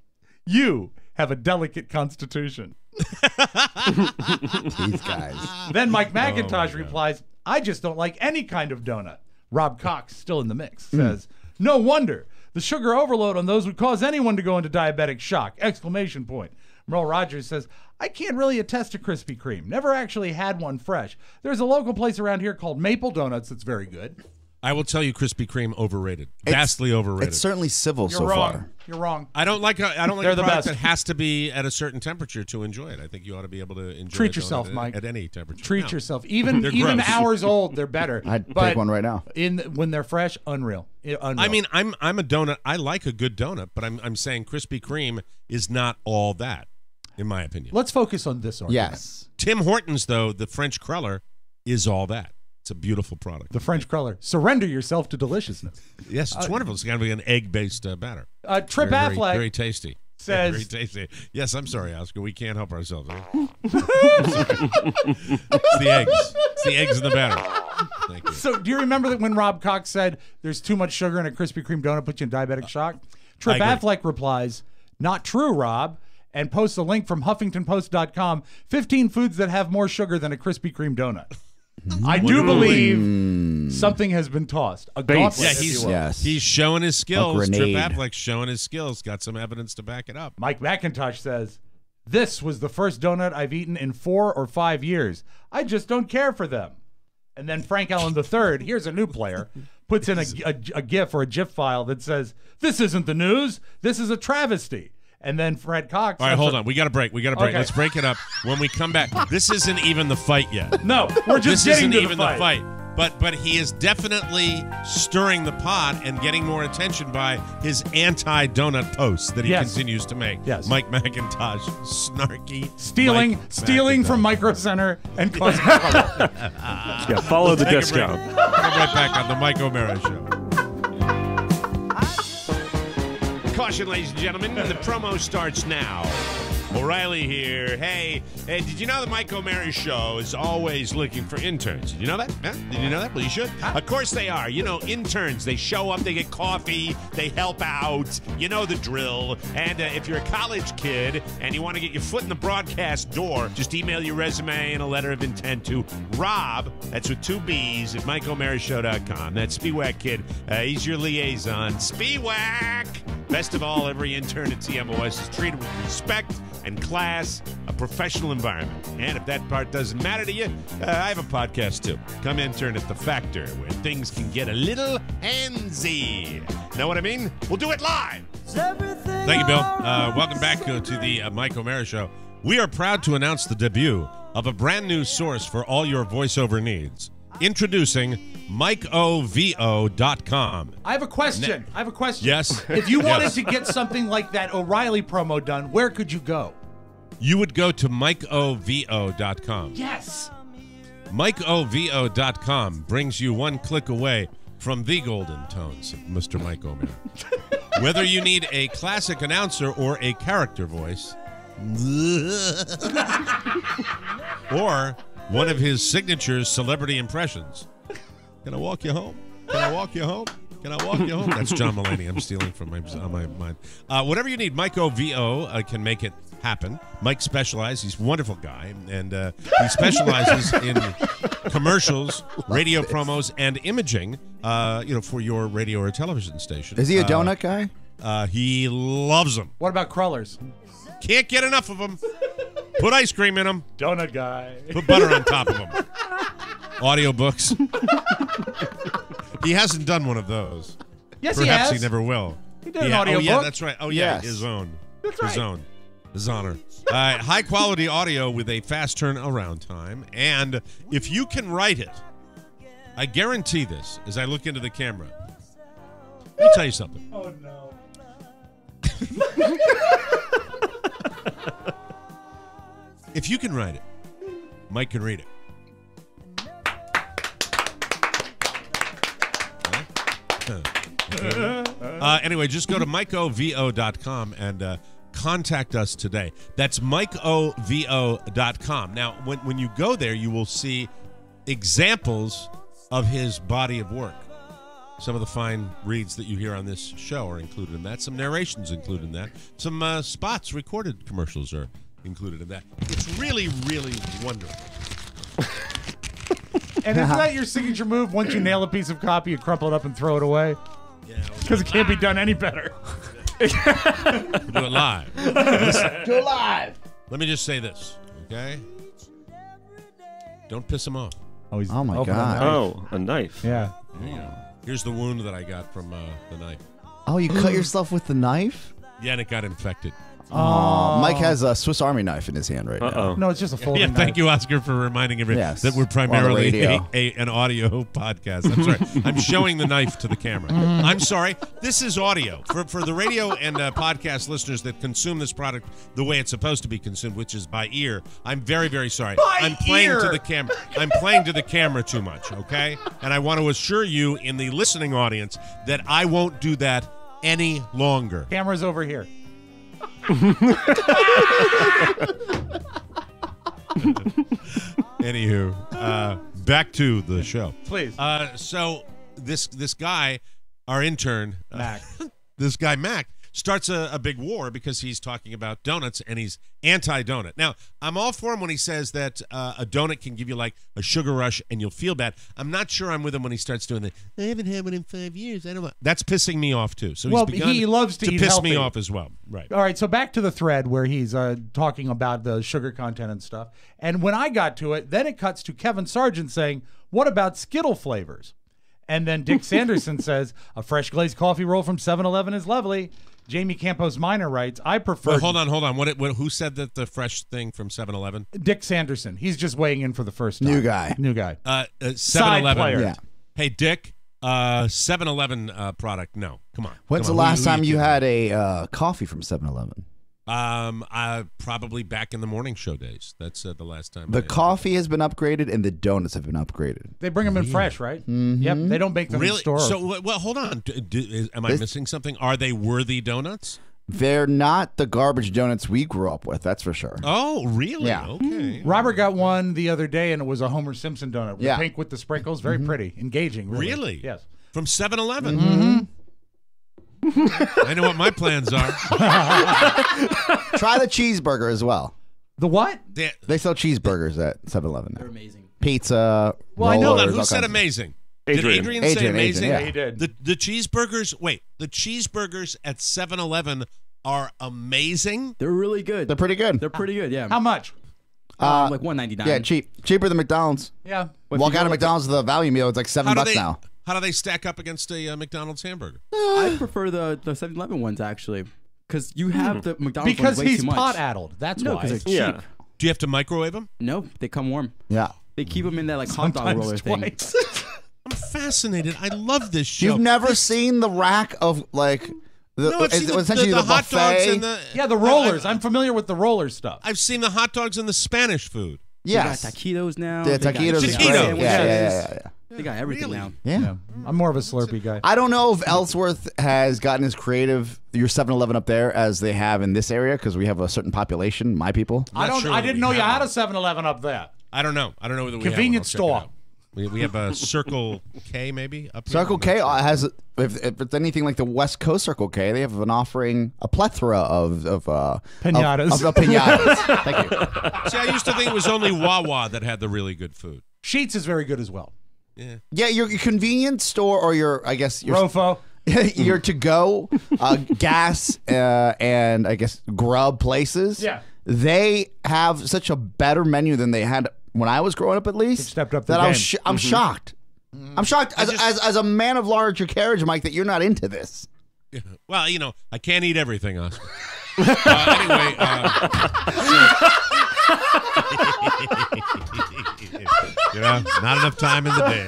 you, have a delicate constitution. These guys. Then Mike McIntosh replies, I just don't like any kind of donut. Rob Cox, still in the mix, says, no wonder. The sugar overload on those would cause anyone to go into diabetic shock! Exclamation point. Merle Rogers says, I can't really attest to Krispy Kreme. Never actually had one fresh. There's a local place around here called Maple Donuts that's very good. I will tell you, Krispy Kreme overrated. Vastly overrated. It's certainly civil You're so wrong. far. You're wrong. I don't like a They're the product best. that has to be at a certain temperature to enjoy it. I think you ought to be able to enjoy Treat it yourself, at, Mike. at any temperature. Treat No. yourself. Even They're gross. hours old, they're better. I'd But take one right now. When they're fresh, unreal. I mean, I'm a donut. I like a good donut, but I'm saying Krispy Kreme is not all that, in my opinion. Let's focus on this argument. Yes. Tim Hortons, though, the French cruller, is all that. It's a beautiful product. The French cruller. Surrender yourself to deliciousness. Yes, it's wonderful. It's got to be an egg-based batter. Trip very, Affleck very tasty. says, Very tasty. Yes, I'm sorry, Oscar. We can't help ourselves. It's the eggs. It's the eggs in the batter. Thank you. So do you remember that when Rob Cox said there's too much sugar in a Krispy Kreme donut puts you in diabetic shock? Trip I agree. Affleck replies, not true, Rob, and posts a link from HuffingtonPost.com, 15 foods that have more sugar than a Krispy Kreme donut. I do believe something has been tossed. A gauntlet, Yeah, if he's you will. he's showing his skills. Trip grenade. Affleck's showing his skills. Got some evidence to back it up. Mike McIntosh says, this was the first donut I've eaten in 4 or 5 years. I just don't care for them. And then Frank Allen III, here's a new player, puts in a GIF or a GIF file that says, this isn't the news. This is a travesty. And then Fred Cox. All right, hold on. We got a break. Okay. Let's break it up. When we come back, this isn't even the fight yet. No, we're just This getting isn't to even the fight. But he is definitely stirring the pot and getting more attention by his anti-donut posts that he continues to make. Yes. Mike McIntosh, snarky. Stealing Mike from Micro Center and causing trouble. Yeah, follow the discount. Come right back on the Mike O'Mara Show. Caution, ladies and gentlemen, the promo starts now. O'Reilly here. Hey, did you know the Mike O'Mara Show is always looking for interns? Did you know that? Huh? Did you know that? Well, you should. Of course they are. You know, interns, they show up, they get coffee, they help out. You know the drill. And if you're a college kid and you want to get your foot in the broadcast door, just email your resume and a letter of intent to Rob, that's with 2 B's, at MikeO'MaraShow.com. That's Spiewak Kid. He's your liaison. Spiewak! Best of all, every intern at TMOS is treated with respect and class, a professional environment. And if that part doesn't matter to you, I have a podcast too. Come intern at The Factor, where things can get a little handsy. Know what I mean? We'll do it live. Thank you, Bill. Welcome back to the Mike O'Mara Show. We are proud to announce the debut of a brand new source for all your voiceover needs. Introducing MikeOVO.com. I have a question. Yes. If you wanted Yes. to get something like that O'Reilly promo done, where could you go? You would go to MikeOVO.com. Yes. MikeOVO.com brings you one click away from the golden tones of Mr. Mike O'Mara. Whether you need a classic announcer or a character voice, or one of his signature celebrity impressions. Can I walk you home? Can I walk you home? Can I walk you home? That's John Mulaney. I'm stealing from my mind. Whatever you need, Mike OVO can make it happen. Mike specializes. He's a wonderful guy, and he specializes in commercials, radio promos, and imaging. For your radio or television station. Is he a donut guy? He loves them. What about crullers? Can't get enough of them. Put ice cream in them. Donut guy. Put butter on top of them. Audiobooks. He hasn't done one of those. Yes, Perhaps he has. he never will. He did an audiobook. Oh, yeah, that's right. Oh, yeah, Yes. his own. That's right. His own. His honor. High-quality audio with a fast turnaround time. And if you can write it, I guarantee this as I look into the camera. Let me tell you something. Oh, no. If you can write it, Mike can read it. Anyway, just go to MikeOVO.com and contact us today. That's MikeOVO.com. Now, when you go there, you will see examples of his body of work. Some of the fine reads that you hear on this show are included in that. Some narrations included in that. Some spots, recorded commercials are included in that. It's really, really wonderful. And isn't that your signature move? Once you nail a piece of copy, you crumple it up and throw it away? Yeah. Because it can't be done any better. We'll do it live. Do it live. Let me just say this, okay? Don't piss him off. Oh my God. Oh, a knife. Yeah. Here's the wound that I got from the knife. Oh, you cut yourself with the knife? Yeah, and it got infected. Oh, Mike has a Swiss Army knife in his hand right now. No, it's just a folding Yeah, knife. thank you, Oscar, for reminding everyone that we're primarily an audio podcast. I'm sorry. I'm showing the knife to the camera. I'm sorry. This is audio. For the radio and podcast listeners that consume this product the way it's supposed to be consumed, which is by ear, I'm very, very sorry. I'm playing to the camera. I'm playing to the camera too much, okay? And I want to assure you in the listening audience that I won't do that any longer. Camera's over here. Anywho, back to the show. Please. So this guy, our intern, Mac. This guy Mac starts a big war because he's talking about donuts and he's anti-donut. Now, I'm all for him when he says that a donut can give you like a sugar rush and you'll feel bad. I'm not sure I'm with him when he starts doing that. I haven't had one in 5 years. I don't know. That's pissing me off too. So Well, he's begun he loves to eat piss healthy. me off as well. Right. All right, so back to the thread where he's talking about the sugar content and stuff. And when I got to it, then it cuts to Kevin Sargent saying, "What about Skittle flavors?" And then Dick Sanderson says, "A fresh glazed coffee roll from 7-Eleven is lovely." Jamie Campos Minor writes, "I prefer." Well, hold on. Who said that the fresh thing from 7-Eleven? Dick Sanderson. He's just weighing in for the first time. New guy. 7-Eleven. Side player. Yeah. Hey, Dick. 7-Eleven product. No, come on. When's Come the on. last Who time you kidding? had a coffee from 7-Eleven? Probably back in the morning show days. That's the last time. The coffee has been upgraded and the donuts have been upgraded. They bring them in fresh, right? Mm-hmm. Yep. They don't bake them in Really? store. So, well, hold on. Am I missing something? Are they worthy donuts? They're not the garbage donuts we grew up with, that's for sure. Oh, really? Yeah. Okay. Robert got one the other day, and it was a Homer Simpson donut. Yeah. Pink with the sprinkles. Very pretty. Engaging. Really? Yes. From 7-Eleven? Mm-hmm. I know what my plans are. Try the cheeseburger as well. The what? They sell cheeseburgers at 7-Eleven now. They're amazing. Pizza. Well, I know that. rollers, Who all said kinds of- amazing? Adrian. Did Adrian say amazing? yeah. He did. The cheeseburgers, the cheeseburgers at 7-Eleven are amazing. They're really good. They're pretty good. They're pretty good, yeah. How much? Like $1.99. Yeah, cheap. Cheaper than McDonald's. Yeah. But if Walk you out go of like McDonald's with a value meal, it's like $7 now. How do they stack up against a McDonald's hamburger? I prefer the 7-Eleven ones, actually. Because you have the McDonald's Because ones way he's too much. pot-addled. That's No, why. because they're cheap. Yeah. Do you have to microwave them? No, they come warm. Yeah. They keep them in that like hot dog Sometimes roller thing. twice. I'm fascinated. I love this show. You've never seen the rack of like the, No, I've seen essentially the hot dogs buffet. and the Yeah, the rollers. I'm familiar with the roller stuff. I've seen the hot dogs and the Spanish food. Yes. They got taquitos now. Yeah, They got taquitos. is chicken great. sandwiches. Yeah. They got everything Really? now. Yeah. I'm more of a Slurpee guy. I don't know if Ellsworth has gotten as creative, your 7-Eleven up there, as they have in this area because we have a certain population, my people. I Not sure I that didn't we know you have had a 7-Eleven up there. I don't know. I don't know whether we have one. Convenience I'll check it store. out. We have a Circle K maybe up here? Circle K has, if it's anything like the West Coast Circle K, they have an offering, a plethora of Pinatas. Of pinatas. Thank you. See, I used to think it was only Wawa that had the really good food. Sheets is very good as well. Yeah. Yeah, your convenience store or your Rofo. your to-go gas and I guess grub places. Yeah. They have such a better menu than they had when I was growing up, at least. They've stepped up that their I'm game. I'm shocked. I'm shocked as a man of larger carriage, Mike, that you're not into this. Yeah. Well, I can't eat everything, Oscar. Anyway, not enough time in the day.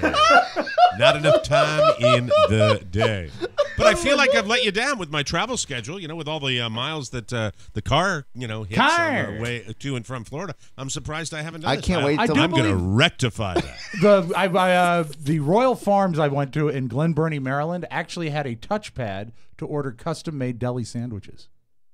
Not enough time in the day. But I feel like I've let you down with my travel schedule, with all the miles that the car, hits on the way to and from Florida. I'm surprised I haven't done this. I can't wait till I'm going to rectify that. The Royal Farms I went to in Glen Burnie, Maryland, actually had a touchpad to order custom-made deli sandwiches.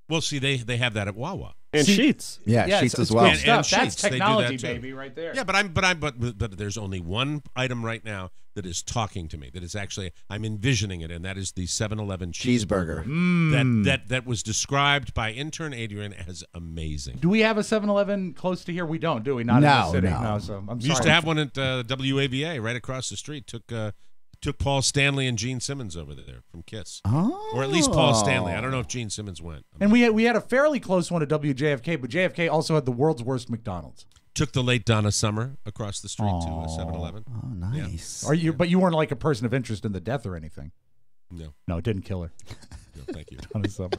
Well, see, they have that at Wawa. And Sheets. Yeah, Sheets as well. And That's Sheets, they do technology, that too. baby, right there. Yeah, but there's only one item right now that is talking to me. That is actually, I'm envisioning it, and that is the 7-Eleven cheeseburger. That was described by intern Adrian as amazing. Do we have a 7-Eleven close to here? We don't, do we? Not in the city. No, so I'm sorry. We used to have one at WAVA right across the street. Took Paul Stanley and Gene Simmons over there from KISS. Oh. Or at least Paul Stanley. I don't know if Gene Simmons went. And we had a fairly close one at WJFK, but JFK also had the world's worst McDonald's. Took the late Donna Summer across the street to a 7-Eleven. Oh, nice. Yeah. But you weren't like a person of interest in the death or anything. No, it didn't kill her. No, thank you. Donna Summer.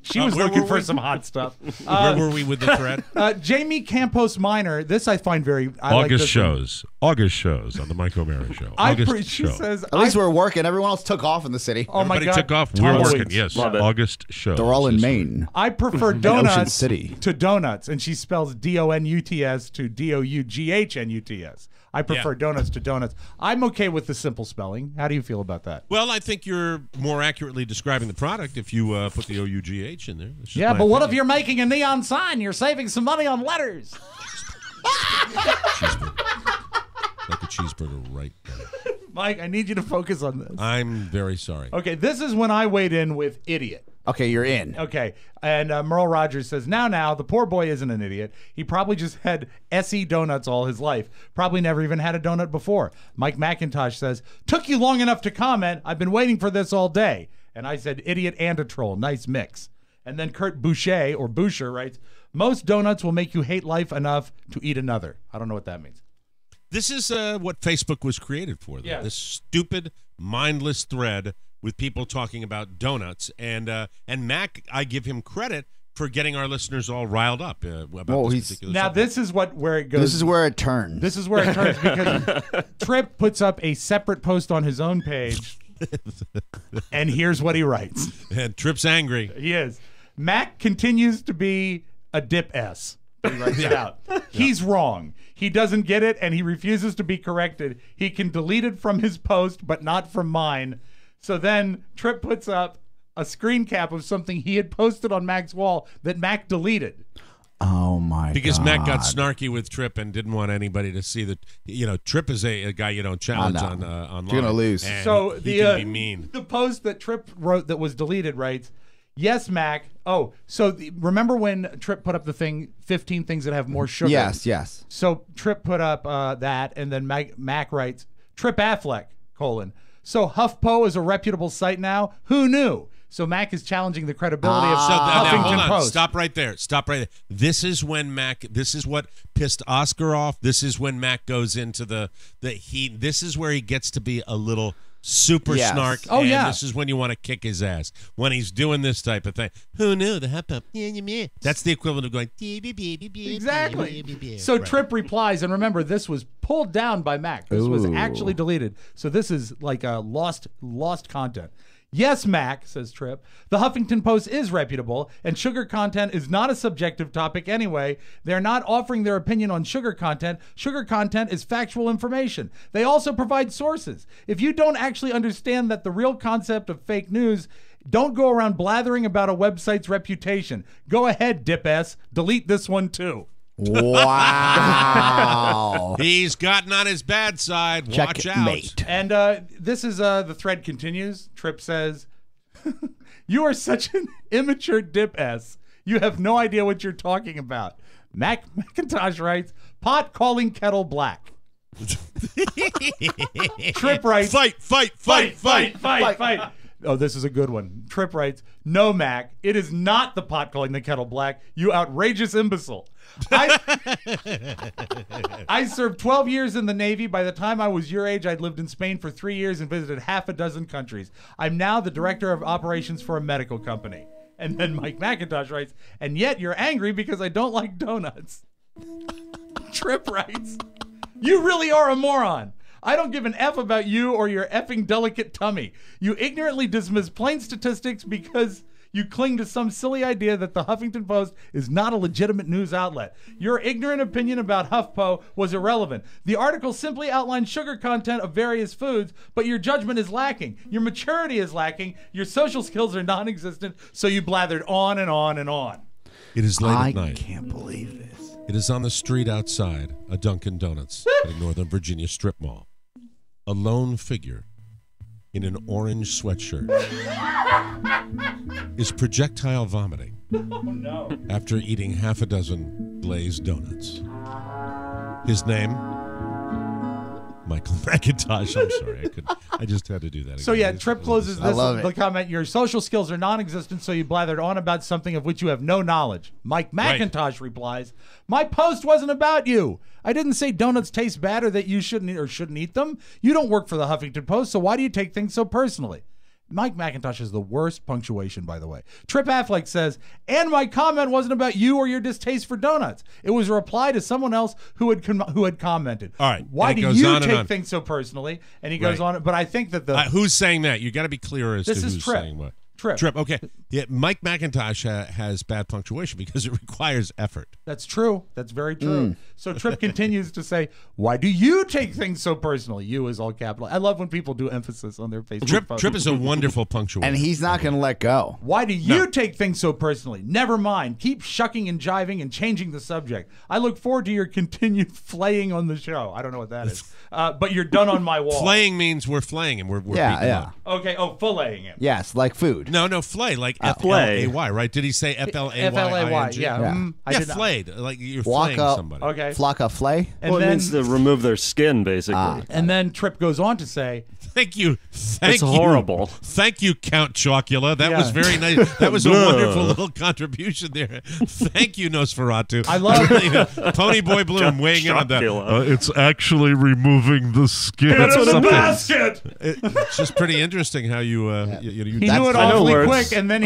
She was looking for some hot stuff. Where were we with the thread? Jamie Campos Minor. This I find very. August shows on the Mike O'Mara show. She says, at least we're working. Everyone else took off in the city. Oh my God! Everybody took off. We're working. Yes, August shows. They're all in Maine. I prefer donuts Ocean City to donuts, and she spells DONUTS to DOUGHNUTS. I prefer donuts to donuts. I'm okay with the simple spelling. How do you feel about that? Well, I think you're more accurately describing the product if you put the OUGH in there. Yeah, but what if you're making a neon sign? You're saving some money on letters. Like a cheeseburger right now. Mike, I need you to focus on this. I'm very sorry. Okay, this is when I weighed in with idiot. Okay, you're in. Okay, and Merle Rogers says, now, the poor boy isn't an idiot. He probably just had SE donuts all his life. Probably never even had a donut before. Mike McIntosh says, took you long enough to comment. I've been waiting for this all day. And I said, idiot and a troll. Nice mix. And then Kurt Boucher writes, most donuts will make you hate life enough to eat another. I don't know what that means. This is what Facebook was created for. Though. Yeah. This stupid, mindless thread with people talking about donuts. And Mac, I give him credit for getting our listeners all riled up about this particular Now, subject. this is where it goes. This is where it turns. This is where it turns because Tripp puts up a separate post on his own page, and here's what he writes. And Tripp's angry. He is. Mac continues to be a dip S. He writes it out. He's wrong. He doesn't get it, and he refuses to be corrected. He can delete it from his post, but not from mine. So then Tripp puts up a screen cap of something he had posted on Mac's wall that Mac deleted. Oh my Because God. Mac got snarky with Tripp and didn't want anybody to see that. Tripp is a guy you don't challenge on online. You're gonna lose. And So he can be mean. The post that Tripp wrote that was deleted writes, yes, Mac. Oh, so remember when Tripp put up the thing, 15 things that have more sugar? Yes. So Tripp put up that, and then Mac writes, Tripp Affleck, : so HuffPo is a reputable site now? Who knew? So Mac is challenging the credibility of Huffington hold on. Post. Stop right there. This is when Mac, this is what pissed Oscar off. This is when Mac goes into the heat. This is where he gets to be a little super snark. Oh, and yeah. This is when you want to kick his ass. When he's doing this type of thing. Who knew? The hop up. That's the equivalent of going. Exactly. So Tripp replies, and remember, this was pulled down by Mac. This was actually deleted. So this is like a lost content. Yes, Mac, says Tripp, the Huffington Post is reputable, and sugar content is not a subjective topic anyway. They're not offering their opinion on sugar content. Sugar content is factual information. They also provide sources. If you don't actually understand that the real concept of fake news, don't go around blathering about a website's reputation. Go ahead, Dip S. Delete this one too. Wow. He's gotten on his bad side. Watch out. And this is the thread continues. Tripp says, you are such an immature Dip S. You have no idea what you're talking about. McIntosh writes, pot calling kettle black. Tripp writes, fight. Oh, this is a good one. Tripp writes, no, Mac, it is not the pot calling the kettle black, you outrageous imbecile. I served 12 years in the Navy. By the time I was your age, I'd lived in Spain for 3 years and visited half a dozen countries. I'm now the director of operations for a medical company. And then Mike McIntosh writes, and yet you're angry because I don't like donuts. Tripp writes, you really are a moron. I don't give an F about you or your effing delicate tummy. You ignorantly dismiss plain statistics because you cling to some silly idea that the Huffington Post is not a legitimate news outlet. Your ignorant opinion about HuffPo was irrelevant. The article simply outlined sugar content of various foods, but your judgment is lacking. Your maturity is lacking. Your social skills are non-existent, so you blathered on and on and on. It is late at night. I can't believe this. It is on the street outside a Dunkin' Donuts at a Northern Virginia strip mall. A lone figure in an orange sweatshirt is projectile vomiting after eating half a dozen glazed donuts. His name, Michael McIntosh. I'm sorry, I just had to do that again. So yeah, Trip closes this the comment. Your social skills are non-existent, so you blathered on about something of which you have no knowledge. Mike McIntosh replies, my post wasn't about you. I didn't say donuts taste bad or that you shouldn't eat them. You don't work for the Huffington Post, so why do you take things so personally? Mike McIntosh is the worst punctuation, by the way. Trip Affleck says, and my comment wasn't about you or your distaste for donuts. It was a reply to someone else who had commented. All right. Why do you take things so personally? And he goes on. But I think that who's saying that? You got to be clear as to who's Trip. saying what. Trip. Okay. Yeah, Mike McIntosh has bad punctuation because it requires effort. That's true. That's very true. So Trip continues to say, why do you take things so personally? You is all capital. I love when people do emphasis on their Facebook posts. Trip is a wonderful punctuation. And he's not going to let go. Why do you take things so personally? Never mind. Keep shucking and jiving and changing the subject. I look forward to your continued flaying on the show. I don't know what that is. But you're done on my wall. Flaying means we're flaying him. We're beating him. Okay. Oh, filleting him. Yes, like food. No, flay, like F-L-A-Y, right? Did he say F-L-A-Y? F-L-A-Y, yeah. Flayed, like you're flaying somebody. Okay. Flocka flay? Well, it means to remove their skin, basically. And then Trip goes on to say, Thank you. It's horrible. Thank you, Count Chocula. That was very nice. That was a wonderful little contribution there. Thank you, Nosferatu. I love Ponyboy Bloom weighing in on that. It's actually removing the skin. Get in the basket! It's just pretty interesting how you he knew it awfully quick, and then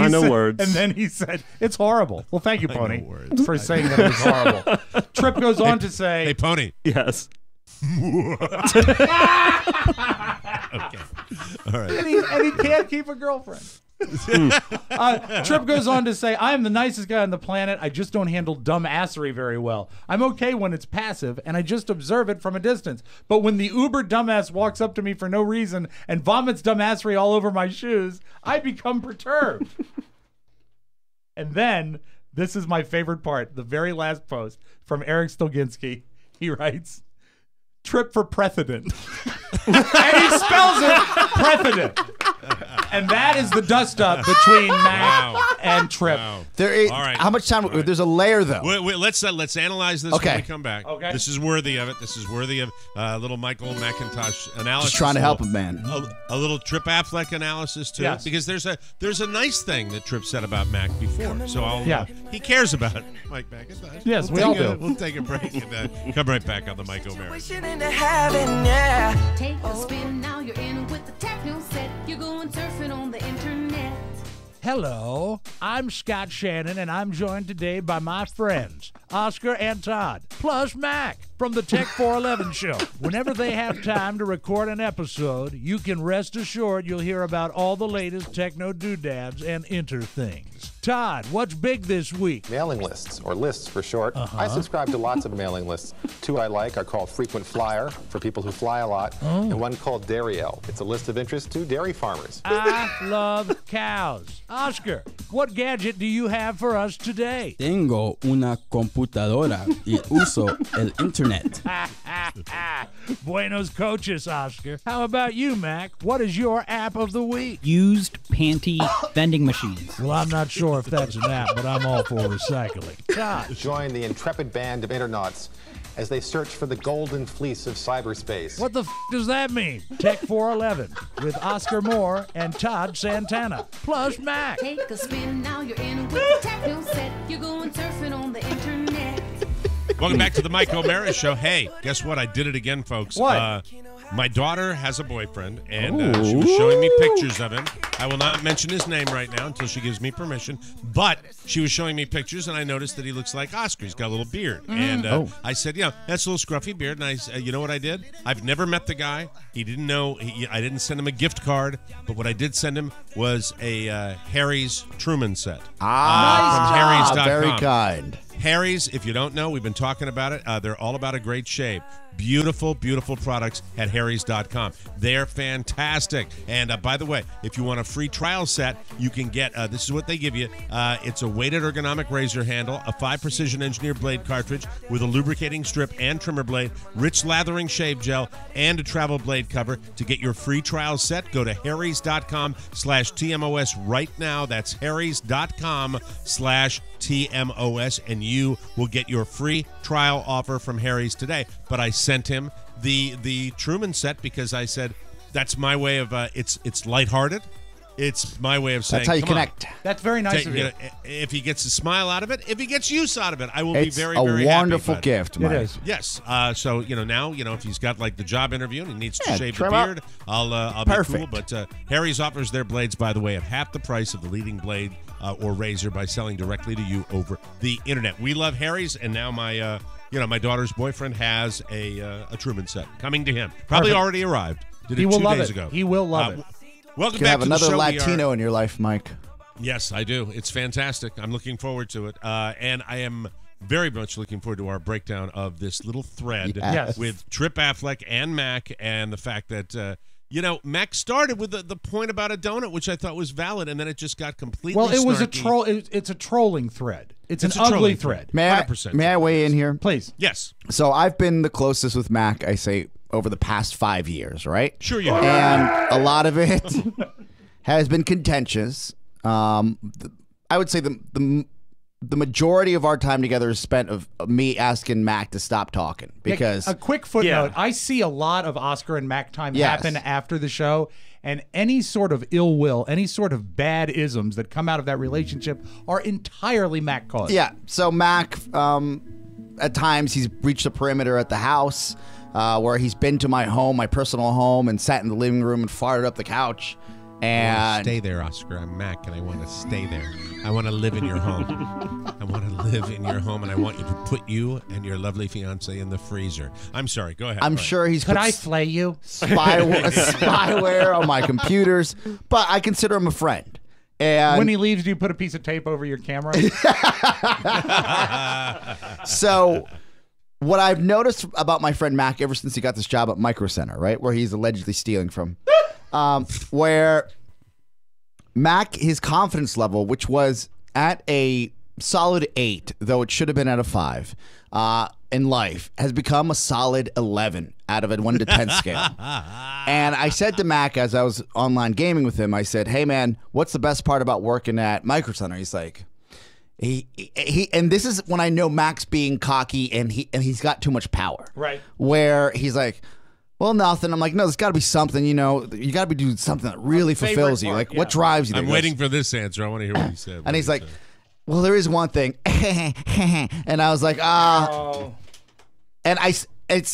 he said, it's horrible. Well, thank you, Pony, for saying that it was horrible. Trip goes on to say, hey, Pony. Yes. Okay. All right. And he can't keep a girlfriend. Trip goes on to say, I am the nicest guy on the planet. I just don't handle dumbassery very well. I'm okay when it's passive, and I just observe it from a distance. But when the uber dumbass walks up to me for no reason and vomits dumbassery all over my shoes, I become perturbed. And then, this is my favorite part, the very last post from Eric Stolginski. He writes, Trip for precedent. And he spells it precedent. And that is the dust-up between Mac and Trip. Wow. There is, All right. How much time? Right. There's a layer, though. Wait, let's analyze this when we come back. Okay. This is worthy of it. This is worthy of little Michael McIntosh analysis. Just trying to help him, man. A little Trip Affleck analysis, too. Yes. Because there's a nice thing that Trip said about Mac before. So he cares about Mike McIntosh. Yes, we all do. We'll take a break and come right back on the Mike O'Mara. Take a spin, now you're in with the Tmos set. You're going surfing on the internet. Hello, I'm Scott Shannon, and I'm joined today by my friends, Oscar and Todd, plus Mac from the Tech 411 show. Whenever they have time to record an episode, you can rest assured you'll hear about all the latest techno doodads and inter things. Todd, what's big this week? Mailing lists, or lists for short. I subscribe to lots of mailing lists. Two I like are called Frequent Flyer, for people who fly a lot, and one called Dairyelle. It's a list of interest to dairy farmers. I love cows. Oscar, what gadget do you have for us today? Tengo una computadora y uso el internet. Buenos coaches, Oscar. How about you, Mac? What is your app of the week? Used panty vending machines. Well, I'm not sure if that's an app, but I'm all for recycling. Todd. Join the intrepid band of internauts as they search for the golden fleece of cyberspace. What the does that mean? Tech 411 with Oscar Moore and Todd Santana, plus Mac. Take a spin, now you're in with the Tmos set. You're going surfing on the internet. Welcome back to the Mike O'Mara Show. Hey, guess what? I did it again, folks. What? My daughter has a boyfriend, and she was showing me pictures of him. I will not mention his name right now until she gives me permission, but she was showing me pictures, and I noticed that he looks like Oscar. He's got a little beard. And I said, that's a little scruffy beard, and I said, you know what I did? I've never met the guy. He didn't know. I didn't send him a gift card, but what I did send him was a Harry's Truman Set. From Harry's.com. Very kind. Harry's, if you don't know, we've been talking about it. They're all about a great shave. Beautiful, beautiful products at Harry's.com. They're fantastic. And by the way, if you want a free trial set, you can get, this is what they give you. It's a weighted ergonomic razor handle, a 5 precision engineered blade cartridge with a lubricating strip and trimmer blade, rich lathering shave gel, and a travel blade cover. To get your free trial set, go to Harry's.com/TMOS right now. That's Harry's.com/TMOS, and you will get your free trial offer from Harry's today. But I sent him the Truman Set because I said that's my way of it's lighthearted. It's my way of saying that's how you come connect. On. That's very nice of you. If he gets a smile out of it, if he gets use out of it, I will be very, very happy. It's a wonderful gift, Mike. It is. Yes. So now if he's got like the job interview and he needs to shave the beard, I'll Perfect. be cool. But Harry's offers their blades, by the way, at half the price of the leading blade or razor by selling directly to you over the internet. We love Harry's, and now my my daughter's boyfriend has a Truman Set coming to him. Probably already arrived. Did it 2 days ago. He will love it. Welcome you back have to another the show. Latino in your life, Mike. Yes, I do. It's fantastic. I'm looking forward to it. And I am very much looking forward to our breakdown of this little thread with Trip Affleck and Mac, and the fact that, Mac started with the point about a donut, which I thought was valid, and then it just got completely it was a snarky. troll. It's a trolling thread. It's an ugly thread. May 100%. I weigh in here? Please. Yes. So I've been the closest with Mac, I say, over the past 5 years, right? Sure you have. And a lot of it has been contentious. I would say the majority of our time together is spent of me asking Mac to stop talking because a quick footnote. I see a lot of Oscar and Mac time happen after the show, and any sort of ill will, any sort of bad isms that come out of that relationship are entirely Mac caused. Yeah. So Mac, at times he's reached the perimeter at the house. Where he's been to my home, my personal home, and sat in the living room and farted up the couch. And stay there, Oscar. I'm Mac, and I want to stay there. I want to live in your home. I want to live in your home, and I want you to put you and your lovely fiance in the freezer. I'm sorry. Go ahead. I'm sure he's Could I flay you? Spyware on my computers, but I consider him a friend. And when he leaves, do you put a piece of tape over your camera? So what I've noticed about my friend Mac ever since he got this job at Micro Center, right, where he's allegedly stealing from, where Mac, his confidence level, which was at a solid 8, though it should have been at a 5, in life, has become a solid 11 out of a 1 to 10 scale. And I said to Mac as I was online gaming with him, I said, hey, man, what's the best part about working at Micro Center? He's like, and this is when I know Mac's being cocky and he's got too much power. Right. Where he's like, well, nothing. I'm like, no, there's got to be something, you got to be doing something that really fulfills you. Like, what drives you? I'm waiting for this answer. I want to hear what he said. And he's like, well, there is one thing. And I was like, And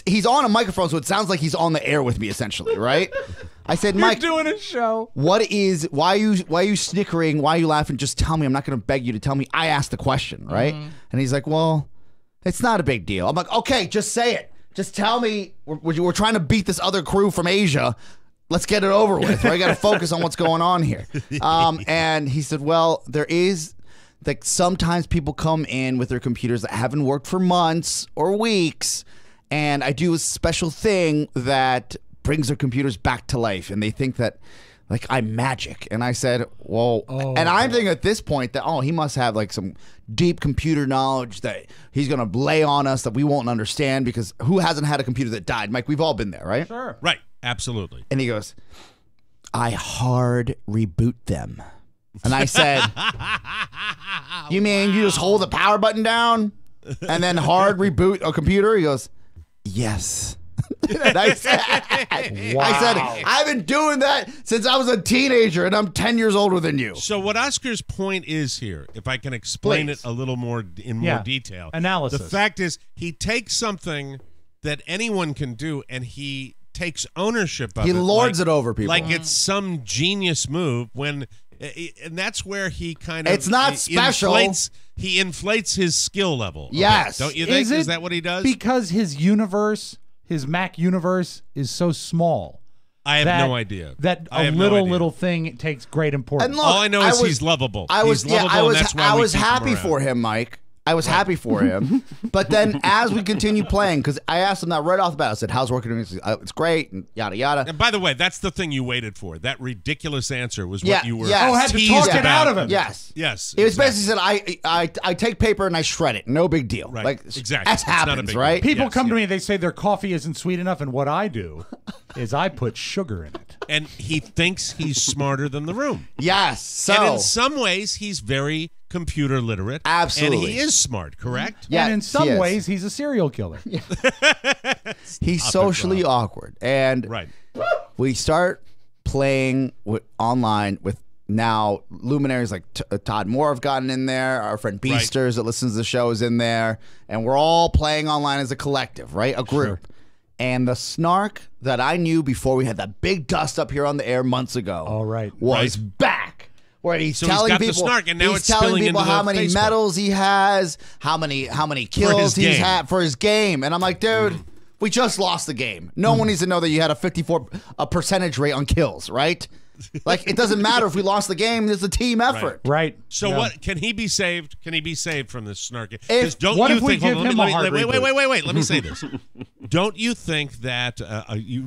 he's on a microphone, so it sounds like he's on the air with me, essentially, right? I said, Mike, you're doing a show. Why are you snickering? Why are you laughing? Just tell me. I'm not going to beg you to tell me. I asked the question, right? Mm-hmm. And he's like, well, it's not a big deal. I'm like, okay, just say it. Just tell me. We're trying to beat this other crew from Asia. Let's get it over with. Right? I got to focus on what's going on here. And he said, well, there is, like, sometimes people come in with their computers that haven't worked for months or weeks, and I do a special thing that brings their computers back to life, and they think that, like, I'm magic. And I said, well, and I'm thinking at this point that, he must have, like, some deep computer knowledge that he's going to lay on us that we won't understand, because who hasn't had a computer that died? Mike, we've all been there, right? Sure. Right. Absolutely. And he goes, I hard reboot them. And I said, you mean you just hold the power button down and then hard reboot a computer? He goes, yes. And I said, I've been doing that since I was a teenager, and I'm 10 years older than you. So what Oscar's point is here, if I can explain it a little more in more detail. Analysis. The fact is, he takes something that anyone can do, and he takes ownership of it. He lords it over people. Like it's some genius move when, and that's where he kind of. It's not special. He inflates his skill level. Yes. Don't you think? Is that what he does? Because his universe, his Mac universe, is so small. I have no idea. That a little thing takes great importance. And look, all I know is he's lovable. I was happy for him, Mike. I was happy for him. But then as we continue playing, because I asked him that right off the bat, I said, how's working? It's great, and yada, yada. And by the way, that's the thing you waited for. That ridiculous answer was what you were yes. Oh, had to talk it out of him. Yes. Yes. It was basically said, I take paper and I shred it. No big deal. Right. Like, exactly. That happens, right? People come to me and they say their coffee isn't sweet enough, and what I do is I put sugar in it. And he thinks he's smarter than the room. Yes. So, and in some ways, he's very computer literate. Absolutely. And he is smart, correct? Yeah, and in some ways, he's a serial killer. He's socially awkward. And we start playing online with now luminaries like Todd Moore have gotten in there. Our friend Beasters that listens to the show is in there. And we're all playing online as a collective, right? A group. Sure. And the snark that I knew before we had that big dust up here on the air months ago was back. Where he's telling he's got people, the snark, and now he's it's telling spilling people into how the many Facebook. medals he has, how many kills he's had for his game, and I'm like, dude, we just lost the game. No one needs to know that you had a 54% percentage rate on kills, right? Like, it doesn't matter if we lost the game. It's a team effort, right? So what? Can he be saved? Can he be saved from this snarky? What if we give him a hard reboot? Wait. Let me say this. Don't you think that?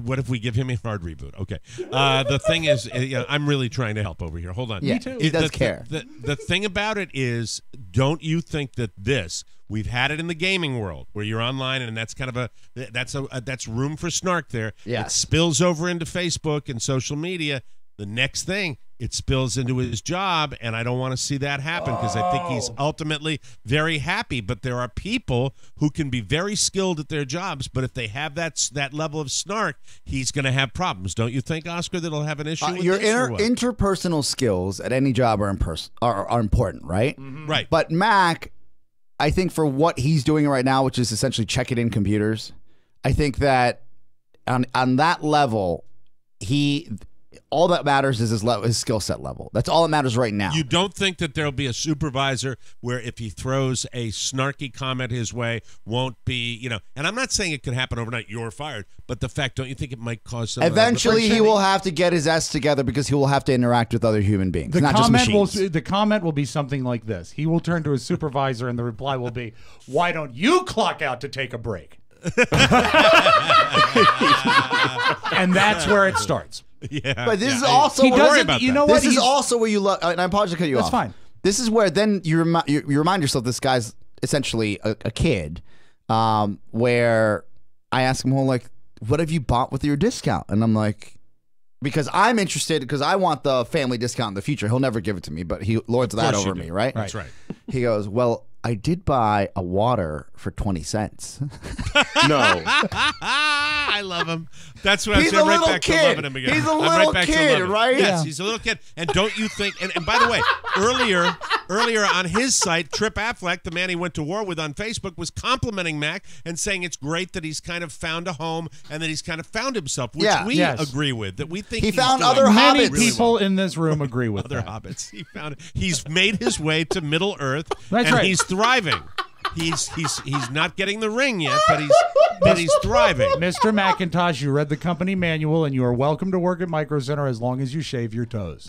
What if we give him a hard reboot? Okay. The thing is, I'm really trying to help over here. Hold on. Yeah, me too. He does care. The thing about it is, don't you think that this? We've had it in the gaming world where you're online, and that's kind of that's room for snark there. Yeah. It spills over into Facebook and social media. The next thing, it spills into his job, and I don't want to see that happen because I think he's ultimately very happy. But there are people who can be very skilled at their jobs, but if they have that level of snark, he's going to have problems. Don't you think, Oscar, that he'll have an issue with your this or what? interpersonal skills at any job are important, right? Mm-hmm. Right. But Mac, I think for what he's doing right now, which is essentially checking in computers, I think that on that level, all that matters is his skill set level. That's all that matters right now. You don't think that there'll be a supervisor where if he throws a snarky comment his way, won't be, and I'm not saying it could happen overnight, you're fired, but the fact, don't you think it might cause some Eventually, he will have to get his S together because he will have to interact with other human beings, not just machines. The comment will be something like this. He will turn to his supervisor, and the reply will be, "Why don't you clock out to take a break?" And that's where it starts. Yeah, but this is also this is also where you look. And I apologize to cut you off. That's fine. This is where then you remind yourself this guy's essentially a kid. Where I ask him, well, like, what have you bought with your discount? And I'm like, because I'm interested because I want the family discount in the future. He'll never give it to me, but he lords that over me, right? That's right. He goes, well, I did buy a water for 20 cents. No. I love him. That's what He's I'm a right little back kid. to loving him again. He's a I'm little right back to kid, loving him. right? Yes, Yeah. he's a little kid. And don't you think, and by the way, earlier on his site, Trip Affleck, the man he went to war with on Facebook, was complimenting Mac and saying it's great that he's kind of found a home and that he's kind of found himself, which we agree with, that we think He he's found doing other Many hobbits. people in this room agree with other that. hobbits. He's made his way to Middle Earth, That's and right. he's thriving. He's not getting the ring yet, but he's thriving. Mr. McIntosh, you read the company manual, and you are welcome to work at Micro Center as long as you shave your toes.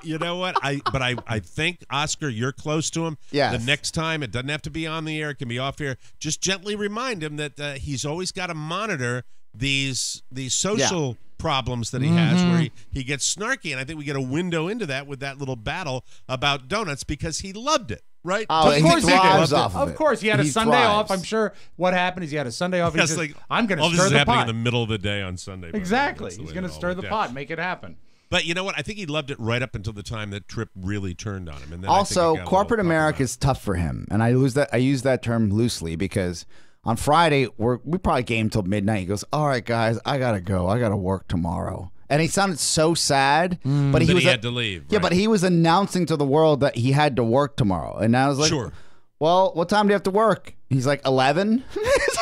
You know what? I think, Oscar, you're close to him. Yes. The next time, it doesn't have to be on the air. It can be off air. Just gently remind him that he's always got to monitor these social problems that he has where he gets snarky. And I think we get a window into that with that little battle about donuts because he loved it. Right? Oh, Of course he did. off Of it. course, he had a He Sunday thrives. off. I'm sure what happened is he had a Sunday off. He Yes, says, like, I'm going all to this stir is the happening pot. in the middle of the day on Sunday. by the way. Exactly. That's the He's way going to it all stir the went pot, down. make it happen. But you know what? I think he loved it right up until the time that Trip really turned on him. And then Also, corporate America is tough for him, and I use that term loosely because on Friday we probably game till midnight. He goes, "All right, guys, I gotta go. I gotta work tomorrow." And he sounded so sad, but he had to leave. Yeah, right? but he was announcing to the world that he had to work tomorrow, and I was like, Sure. Well, what time do you have to work? He's like 11.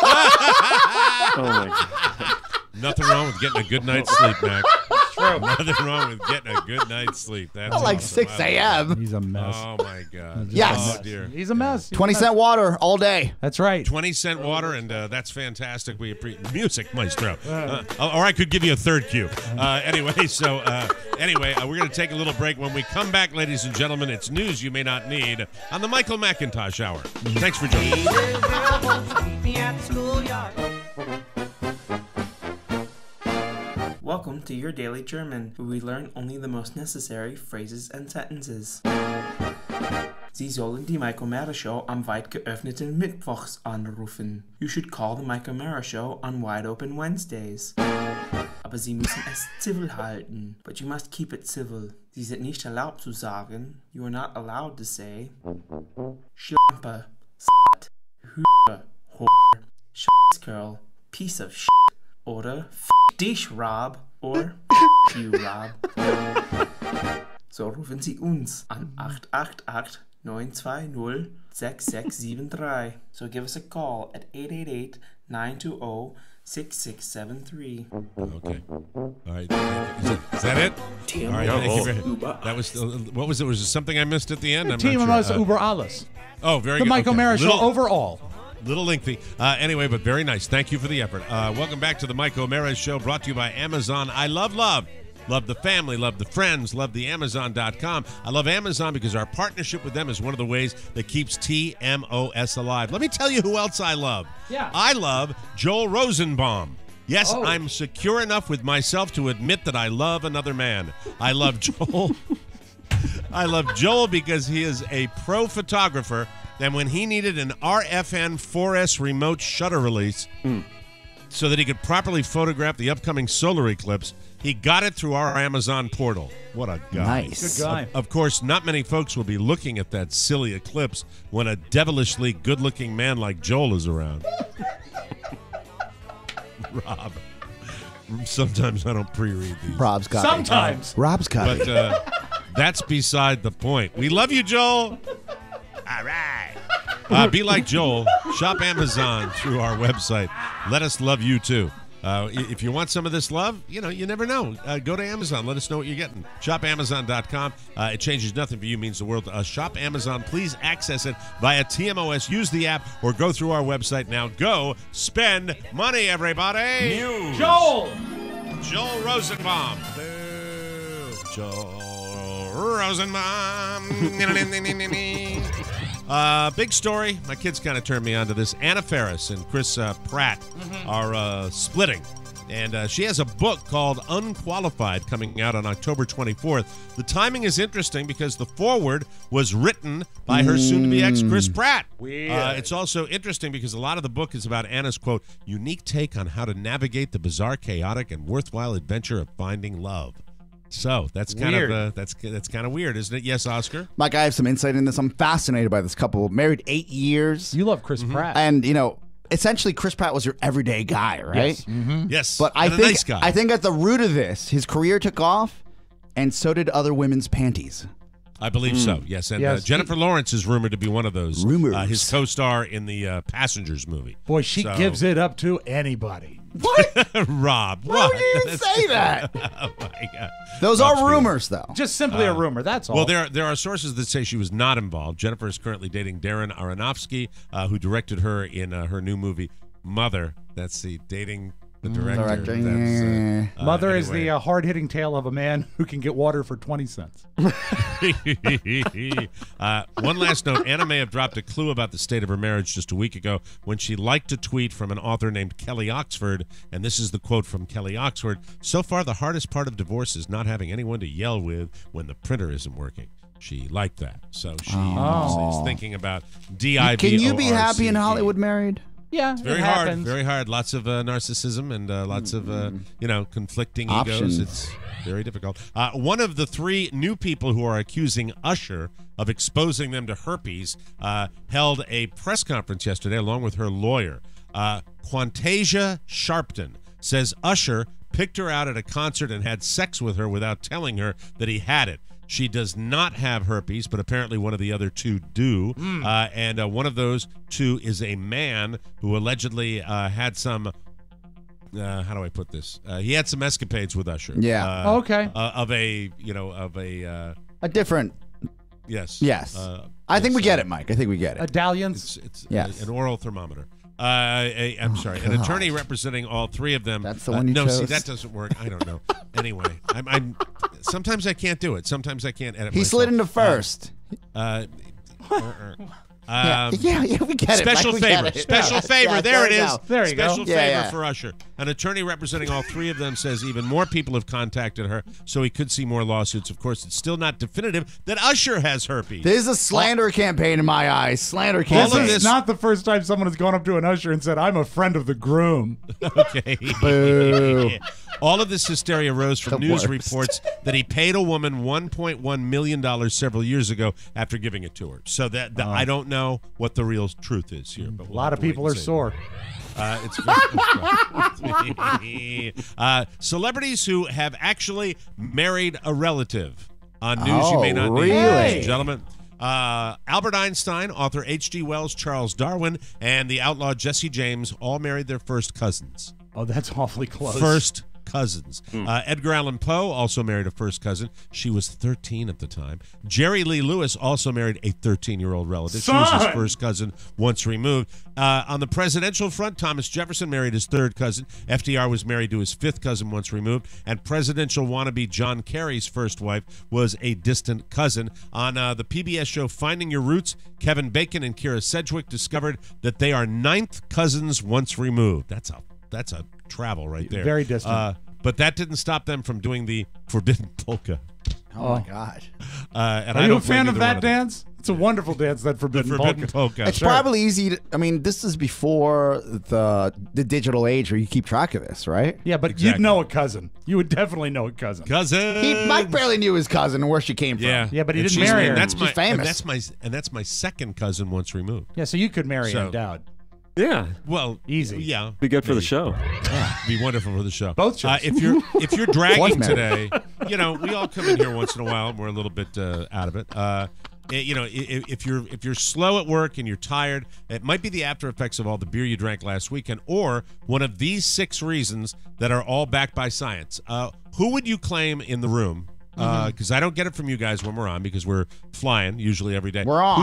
Oh my God. Nothing wrong with getting a good night's sleep, Mac. True. Nothing wrong with getting a good night's sleep. That's Like awesome. 6 a.m. He's a mess. Oh my God. Yes. Oh dear. He's a mess. He's 20 a cent mess. water all day. That's right. 20-cent water, and that's fantastic. We appreciate music, maestro. Or I could give you a third cue. Anyway, we're going to take a little break. When we come back, ladies and gentlemen, it's news you may not need on the Michael McIntosh Hour. Thanks for joining us. Welcome to your daily German, where we learn only the most necessary phrases and sentences. Sie sollen die Michael Mara Show am weit geöffneten Mittwochs anrufen. You should call the Michael Mara Show on wide open Wednesdays. Aber Sie müssen es civil halten. But you must keep it civil. Sie sind nicht erlaubt zu sagen. You are not allowed to say Schlampe, Slut, Hure, Whore, Scheißkerl, Piece of shit, oder F dich, Rob, or F you, Rob. So rufen Sie uns an 888-920-6673. So give us a call at 888-920-6673. Okay. All right. Is that it? All right. Thank you. That was what was it? Was there something I missed at the end? I'm Tmos not sure. über alles. Oh, very the good. The Michael Mara Show overall. Little lengthy. Anyway, but very nice. Thank you for the effort. Welcome back to the Mike O'Mara Show, brought to you by Amazon. I love love. Love the family, love the friends, love the Amazon.com. I love Amazon because our partnership with them is one of the ways that keeps TMOS alive. Let me tell you who else I love. Yeah. I love Joel Rosenbaum. Yes, I'm secure enough with myself to admit that I love another man. I love Joel. I love Joel because he is a pro photographer. And when he needed an RFN 4S remote shutter release so that he could properly photograph the upcoming solar eclipse, he got it through our Amazon portal. What a guy. Nice. Good guy. Of course, not many folks will be looking at that silly eclipse when a devilishly good-looking man like Joel is around. Rob. Sometimes I don't pre-read these. Rob's got Sometimes. Rob's got it. But that's beside the point. We love you, Joel. All right. Be like Joel. Shop Amazon through our website. Let us love you, too. If you want some of this love, you never know. Go to Amazon. Let us know what you're getting. ShopAmazon.com. It changes nothing for you, means the world to us. Shop Amazon. Please access it via TMOS. Use the app or go through our website. Now go spend money, everybody. News. Joel Rosenbaum. Boo. Joel Rosenbaum. Big story. My kids kind of turned me on to this. Anna Faris and Chris Pratt are splitting. And she has a book called Unqualified coming out on October 24th. The timing is interesting because the foreword was written by her soon-to-be ex, Chris Pratt. Weird. It's also interesting because a lot of the book is about Anna's, quote, unique take on how to navigate the bizarre, chaotic, and worthwhile adventure of finding love. So that's kind of that's kind of weird, isn't it? Yes, Oscar. Mike, I have some insight in this. I'm fascinated by this couple. Married 8 years. You love Chris Pratt, and essentially Chris Pratt was your everyday guy, right? Yes. Yes. But I think a nice guy. I think at the root of this, his career took off, and so did other women's panties. I believe so. Yes, and Jennifer Lawrence is rumored to be even those. Rumors. His co-star in the Passengers movie. Boy, she gives it up to anybody. What? Rob. Why would you even say that? Oh my God. Those are rumors, though. Just simply a rumor. That's all. Well, there are sources that say she was not involved. Jennifer is currently dating Darren Aronofsky, who directed her in her new movie Mother. That's the dating the director. Mother is the hard-hitting tale of a man who can get water for 20 cents. One last note. Anna may have dropped a clue about the state of her marriage just a week ago when she liked a tweet from an author named Kelly Oxford, and this is the quote from Kelly Oxford. So far, the hardest part of divorce is not having anyone to yell with when the printer isn't working. She liked that. So she is thinking about DIVORC. Can you be happy in Hollywood married? Yeah, it's very hard. Very hard. Lots of narcissism and lots of conflicting egos. It's very difficult. One of the 3 new people who are accusing Usher of exposing them to herpes held a press conference yesterday along with her lawyer. Quantasia Sharpton says Usher picked her out at a concert and had sex with her without telling her that he had it. She does not have herpes, but apparently one of the other two do. And one of those two is a man who allegedly had some... how do I put this? He had some escapades with Usher. Yeah. Okay. Of a different. Yes. Yes. I think we get it, Mike. I think we get it. A dalliance. It's Yes. an oral thermometer. I'm sorry. An attorney representing all three of them. That's the one you no, chose. see, that doesn't work. I don't know. Anyway, I'm. Sometimes I can't do it. Sometimes I can't edit. He slid into first. Yeah, we get it. Special Mike, favor. we get it. Special Yes, favor. yes, there it is. go. There you go. Special Yeah, favor yeah. for Usher. An attorney representing all three of them says even more people have contacted her, so he could see more lawsuits. Of course, it's still not definitive that Usher has herpes. This is a slander campaign in my eyes. Slander campaign. This is not the first time someone has gone up to an usher and said, "I'm a friend of the groom." Okay. Boo. All of this hysteria rose from The news worst. reports that he paid a woman $1.1 million several years ago after giving it to her. So that I don't know what the real truth is here. But A lot of people are sore. Celebrities who have actually married a relative on news you may not really? need, ladies and gentlemen. Albert Einstein, author H.G. Wells, Charles Darwin, and the outlaw Jesse James all married their first cousins. Oh, that's awfully close. First cousins. Edgar Allan Poe also married a first cousin. She was 13 at the time. Jerry Lee Lewis also married a 13-year-old relative. She was his first cousin once removed. On the presidential front, Thomas Jefferson married his third cousin. FDR was married to his fifth cousin once removed. And presidential wannabe John Kerry's first wife was a distant cousin. On the PBS show Finding Your Roots, Kevin Bacon and Kira Sedgwick discovered that they are ninth cousins once removed. That's a travel right there. Very distant. But that didn't stop them from doing the forbidden polka. Oh, my God. And Are I you a don't blame fan of either that one them. dance? It's a wonderful dance, that forbidden polka. It's probably easy to, I mean, this is before the digital age where you keep track of this, right? Yeah, but you'd know a cousin. You would definitely know a cousin. Mike barely knew his cousin and where she came from. Yeah, but he And didn't she's- marry and her. That's my, She's famous. And that's my second cousin once removed. Yeah, so you could marry So- Endowed. Yeah. Well, easy. Yeah, Be good for the show. be wonderful for the show. Both shows. If you're dragging Voicemail. today, we all come in here once in a while and we're a little bit out of it. If you're slow at work and you're tired, it might be the after effects of all the beer you drank last weekend, or one of these 6 reasons that are all backed by science. Who would you claim in the room? Because I don't get it from you guys when we're on, because we're flying usually every day. We're on.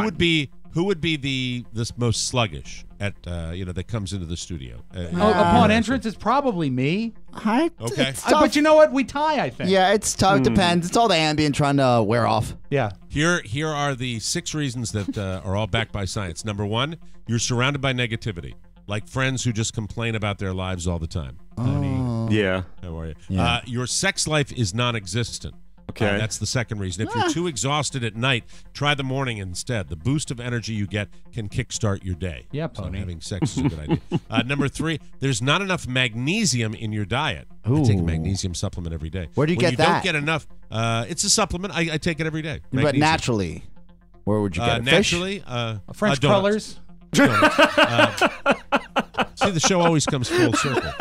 Who would be the most sluggish at that comes into the studio? Upon entrance, it's probably me. Okay. It's tough. But you know what? We tie, I think. Yeah, it's tough. Depends. It's all the Ambien trying to wear off. Yeah. Here are the 6 reasons that are all backed by science. Number 1, you're surrounded by negativity, like friends who just complain about their lives all the time. Honey, Yeah. how are you? Yeah. Your sex life is non-existent. Okay. That's the second reason. If you're too exhausted at night, try the morning instead. The boost of energy you get can kickstart your day. Yeah, So pony. having sex is a good idea. Number 3, there's not enough magnesium in your diet. I take a magnesium supplement every day. Where do you When get you that? don't get enough, it's a supplement. I take it every day. But Magnesium. naturally, where would you get it? Naturally, French donuts. crullers. See, the show always comes full circle.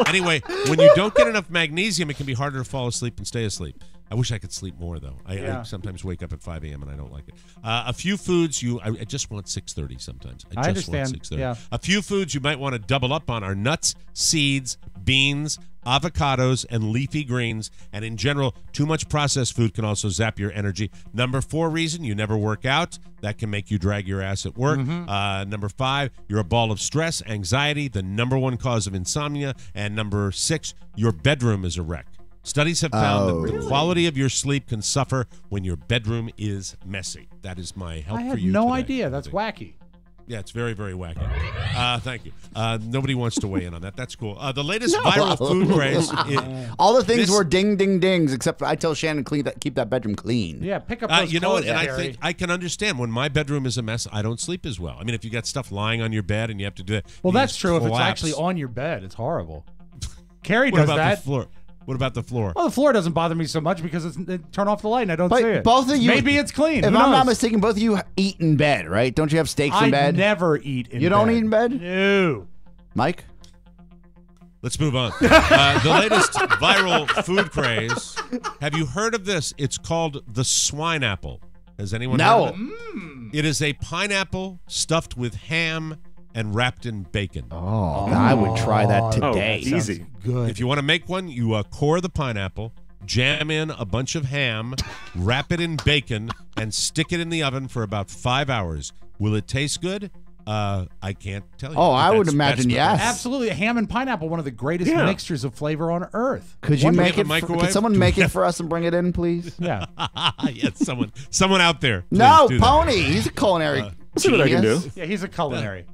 Anyway, when you don't get enough magnesium, it can be harder to fall asleep and stay asleep. I wish I could sleep more, though. I sometimes wake up at 5 a.m. and I don't like it. A few foods I just want 6:30 sometimes. I just understand. want 6:30. Yeah. A few foods you might want to double up on are nuts, seeds, beans, avocados, and leafy greens. And in general, too much processed food can also zap your energy. Number 4 reason, you never work out. That can make you drag your ass at work. Number 5, you're a ball of stress, anxiety, the number 1 cause of insomnia. And number 6, your bedroom is a wreck. Studies have found that the quality of your sleep can suffer when your bedroom is messy. That is my help I for had you no today. idea. That's wacky. Yeah, it's very, very wacky. Thank you. Nobody wants to weigh in on that. That's cool. The latest viral food craze. All the things were ding, ding, dings, except I tell Shannon keep that bedroom clean. Yeah, pick up those you know what? clothes, And I Gary. think I can understand when my bedroom is a mess, I don't sleep as well. I mean, if you got stuff lying on your bed and you have to do that. Well, you that's just true. If it's collapse. actually on your bed, it's horrible. Carrie What does about that. the floor? What about the floor? Well, the floor doesn't bother me so much because turn off the light and I don't But see it. both of you, Maybe it's clean. If Who I'm not knows? mistaken, both of you eat in bed, right? Don't you have steaks in I bed? never eat in bed. You don't eat in bed? No. Mike? Let's move on. The latest viral food craze. Have you heard of this? It's called the Swine Apple. Has anyone heard of it? It is a pineapple stuffed with ham and wrapped in bacon. Oh, I would try that today. Oh, easy. Good. If you want to make one, you core the pineapple, jam in a bunch of ham, wrap it in bacon, and stick it in the oven for about 5 hours. Will it taste good? I can't tell you. Oh, I would imagine yes. Absolutely. Ham and pineapple, one of the greatest mixtures of flavor on earth. Could you make it? Microwave? Could someone make it for us and bring it in, please? Yeah. Yeah, someone out there. No, do that. Pony. He's a culinary. See what I can do. Yeah, he's a culinary.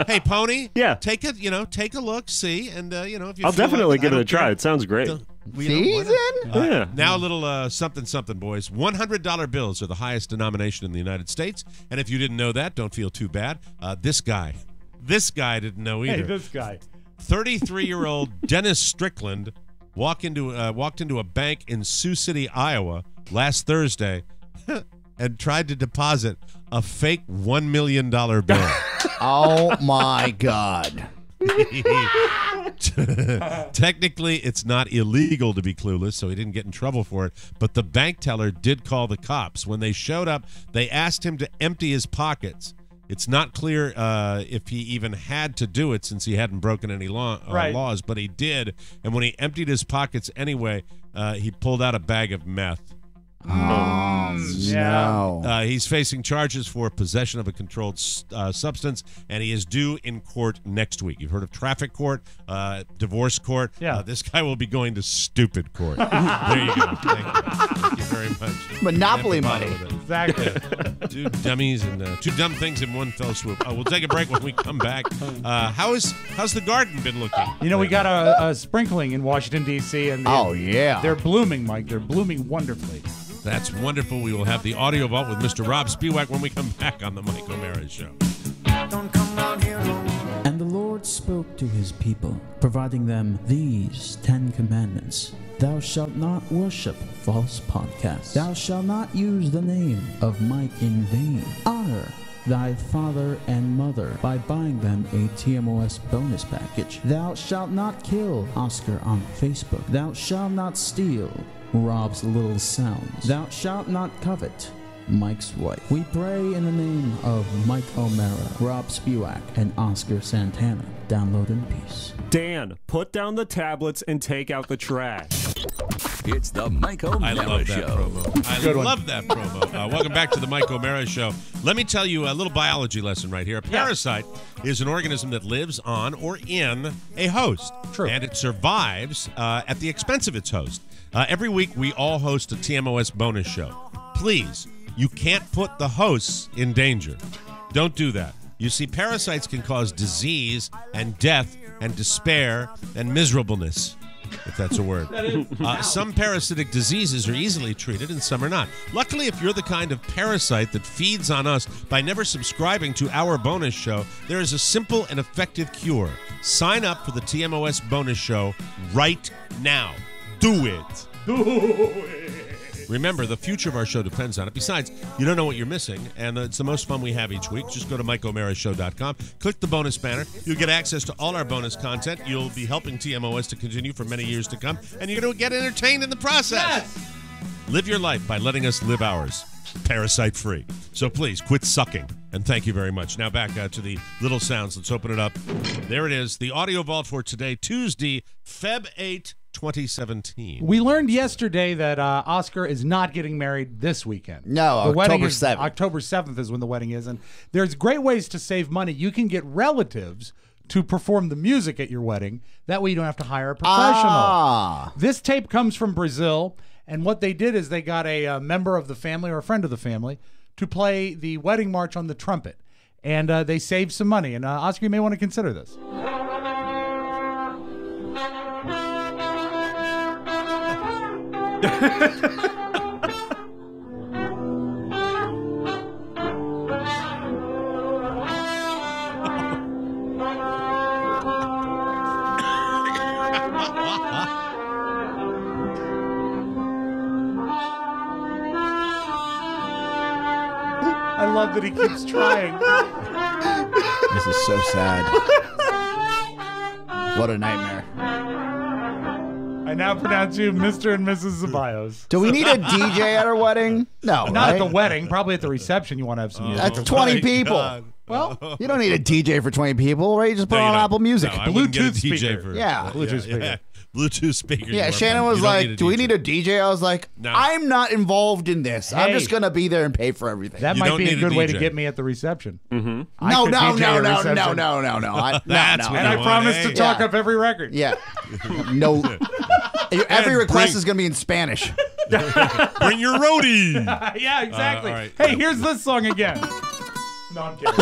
Hey, Pony. Yeah. Take a look, see, and if you. I'll feel definitely like give it a don't try. care, It sounds great. Season? Yeah. Now a little something, boys. $100 bills are the highest denomination in the United States, and if you didn't know that, don't feel too bad. This guy didn't know either. Hey, this guy. 33-year-old Dennis Strickland walked into a bank in Sioux City, Iowa, last Thursday, and tried to deposit a fake $1 million bill. Oh my God. Technically, it's not illegal to be clueless, so he didn't get in trouble for it. But the bank teller did call the cops. When they showed up, they asked him to empty his pockets. It's not clear if he even had to do it since he hadn't broken any laws, but he did. And when he emptied his pockets anyway, he pulled out a bag of meth. No. He's facing charges for possession of a controlled substance, and he is due in court next week. You've heard of traffic court, divorce court. Yeah. This guy will be going to stupid court. There you go. Thank you very much. Monopoly money. Exactly. Two dummies and two dumb things in one fell swoop. We'll take a break when we come back. How's the garden been looking? You know, we got a sprinkling in Washington, D.C., and they're blooming, Mike. They're blooming wonderfully. That's wonderful. We will have the audio vault with Mr. Rob Spiewak when we come back on the Mike O'Mara Show. And the Lord spoke to his people, providing them these 10 commandments. Thou shalt not worship false podcasts. Thou shalt not use the name of Mike in vain. Honor thy father and mother by buying them a TMOS bonus package. Thou shalt not kill Oscar on Facebook. Thou shalt not steal Rob's little sounds. Thou shalt not covet Mike's wife. We pray in the name of Mike O'Mara, Rob Spiewak, and Oscar Santana. Download in peace. Dan, put down the tablets and take out the trash. It's the Mike O'Mara Show. I love that promo. Welcome back to the Mike O'Mara Show. Let me tell you a little biology lesson right here. A parasite is an organism that lives on or in a host. True. And it survives at the expense of its host. Every week, we all host a TMOS bonus show. Please, you can't put the hosts in danger. Don't do that. You see, parasites can cause disease and death and despair and miserableness, if that's a word. Some parasitic diseases are easily treated and some are not. Luckily, if you're the kind of parasite that feeds on us by never subscribing to our bonus show, there is a simple and effective cure. Sign up for the TMOS bonus show right now. Do it. Remember, the future of our show depends on it. Besides, you don't know what you're missing, and it's the most fun we have each week. Just go to MikeO'MaraShow.com, click the bonus banner. You'll get access to all our bonus content. You'll be helping TMOS to continue for many years to come, and you're going to get entertained in the process. Yes. Live your life by letting us live ours, parasite-free. So please, quit sucking, and thank you very much. Now back to the little sounds. Let's open it up. There it is, the audio vault for today, Tuesday, Feb 8, 2017. We learned yesterday that Oscar is not getting married this weekend. No, the wedding October is 7th. October 7th is when the wedding is, and there's great ways to save money. You can get relatives to perform the music at your wedding. That way you don't have to hire a professional. This tape comes from Brazil, and what they did is they got a member of the family or a friend of the family to play the wedding march on the trumpet, and they saved some money. And Oscar, you may want to consider this. I love that he keeps trying. This is so sad. What a nightmare. I now pronounce you Mr. and Mrs. Ceballos. Do we need a DJ at our wedding? No, Not right? at the wedding. Probably at the reception you want to have some music. That's 20 people. God. Well, you don't need a DJ for 20 people, right? You just put on Apple Music. No, I wouldn't get a Bluetooth DJ speaker. for Yeah. Bluetooth speaker. Yeah. Bluetooth speaker. Yeah, You Shannon don't was need like, a do we DJ. need a DJ? I was like, No. I'm not involved in this. I'm Hey. just going to be there and pay for everything. That You might don't be a need a good way to DJ. get me at the reception. Mm-hmm. No. And I promise to talk up every record. Yeah. No. Every request is going to be in Spanish. Bring your roadie. Yeah, exactly. All right. Hey, here's this song again. No, I'm kidding.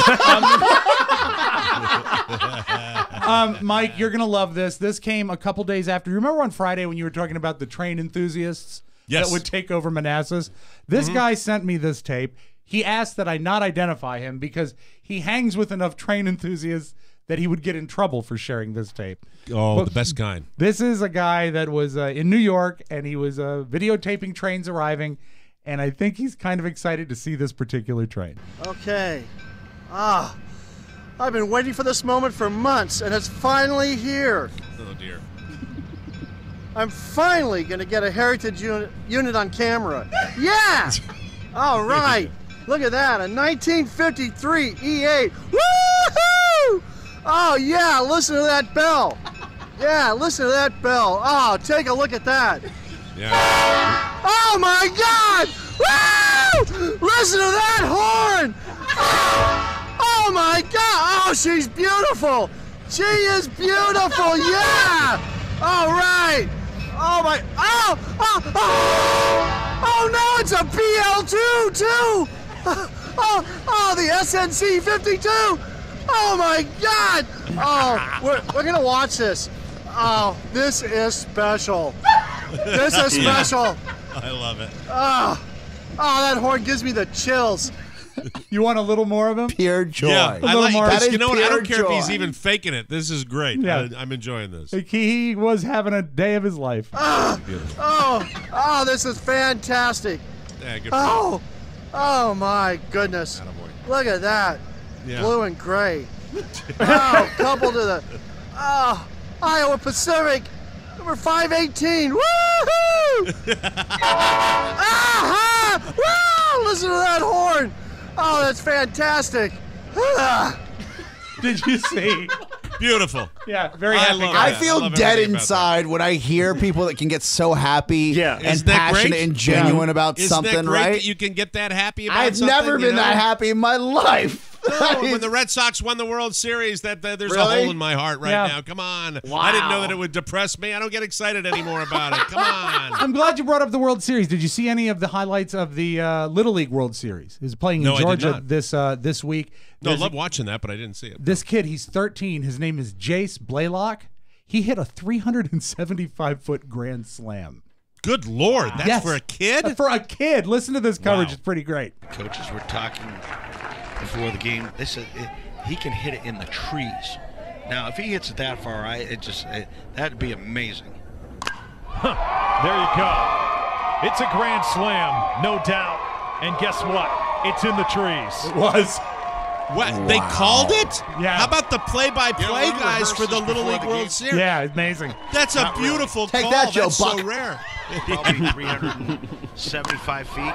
Mike, you're going to love this. This came a couple days after. You remember on Friday when you were talking about the train enthusiasts Yes. that would take over Manassas? This guy sent me this tape. He asked that I not identify him because he hangs with enough train enthusiasts that he would get in trouble for sharing this tape. Oh, But the best kind. This is a guy that was in New York, and he was videotaping trains arriving, and I think he's kind of excited to see this particular train. Okay. I've been waiting for this moment for months, and it's finally here. Oh, dear. I'm finally going to get a heritage unit on camera. Yeah! All right. Look at that, a 1953 E8. Woo-hoo! Oh, yeah, listen to that bell. Yeah, listen to that bell. Oh, take a look at that. Yeah. Oh, my God! Woo! Listen to that horn! Oh, my God! Oh, she's beautiful! She is beautiful, yeah! All right! Oh, my... Oh, no, it's a BL2, too! Oh, the SNC 52! Oh, my God! Oh, we're going to watch this. Oh, this is special. This is special. I love it. Oh, that horn gives me the chills. You want a little more of him? Pure joy. Yeah, I like That this. is You know what? I don't pure care if he's joy. even faking it. This is great. Yeah. I'm enjoying this. Like, he was having a day of his life. Oh, this is fantastic. Yeah, good for Oh, my goodness. Look at that. Yeah. Blue and gray. Oh, coupled to the Iowa Pacific, number 518. Woo-hoo! Woo! Listen to that horn. Oh, that's fantastic. Did you see? Beautiful. Yeah, very happy. love I that. feel love dead everything about inside when I hear people that can get so happy and Isn't that passionate great? and genuine about Isn't something, that great right? that you can get that happy about I've something? never been that happy in my life. No, when the Red Sox won the World Series, there's a Really? hole in my heart right now. Come on. Wow. I didn't know that it would depress me. I don't get excited anymore about it. Come on. I'm glad you brought up the World Series. Did you see any of the highlights of the Little League World Series? It's playing in No, I did Georgia not. this week. No, I There's love watching that, but I didn't see it. this kid, he's 13. His name is Jace Blaylock. He hit a 375-foot grand slam. Good Lord. That's Yes. for a kid? For a kid. Listen to this coverage. Wow. It's pretty great. Coaches were talking before the game. They said he can hit it in the trees. Now, if he hits it that far, that'd be amazing. There you go. It's a grand slam, no doubt. And guess what? It's in the trees. It was. What? They called it? Yeah. How about the play-by-play guys for the Little League World Series? Yeah, amazing. That's a beautiful Take call. that, Joe That's Buck. so rare. Probably 375 feet.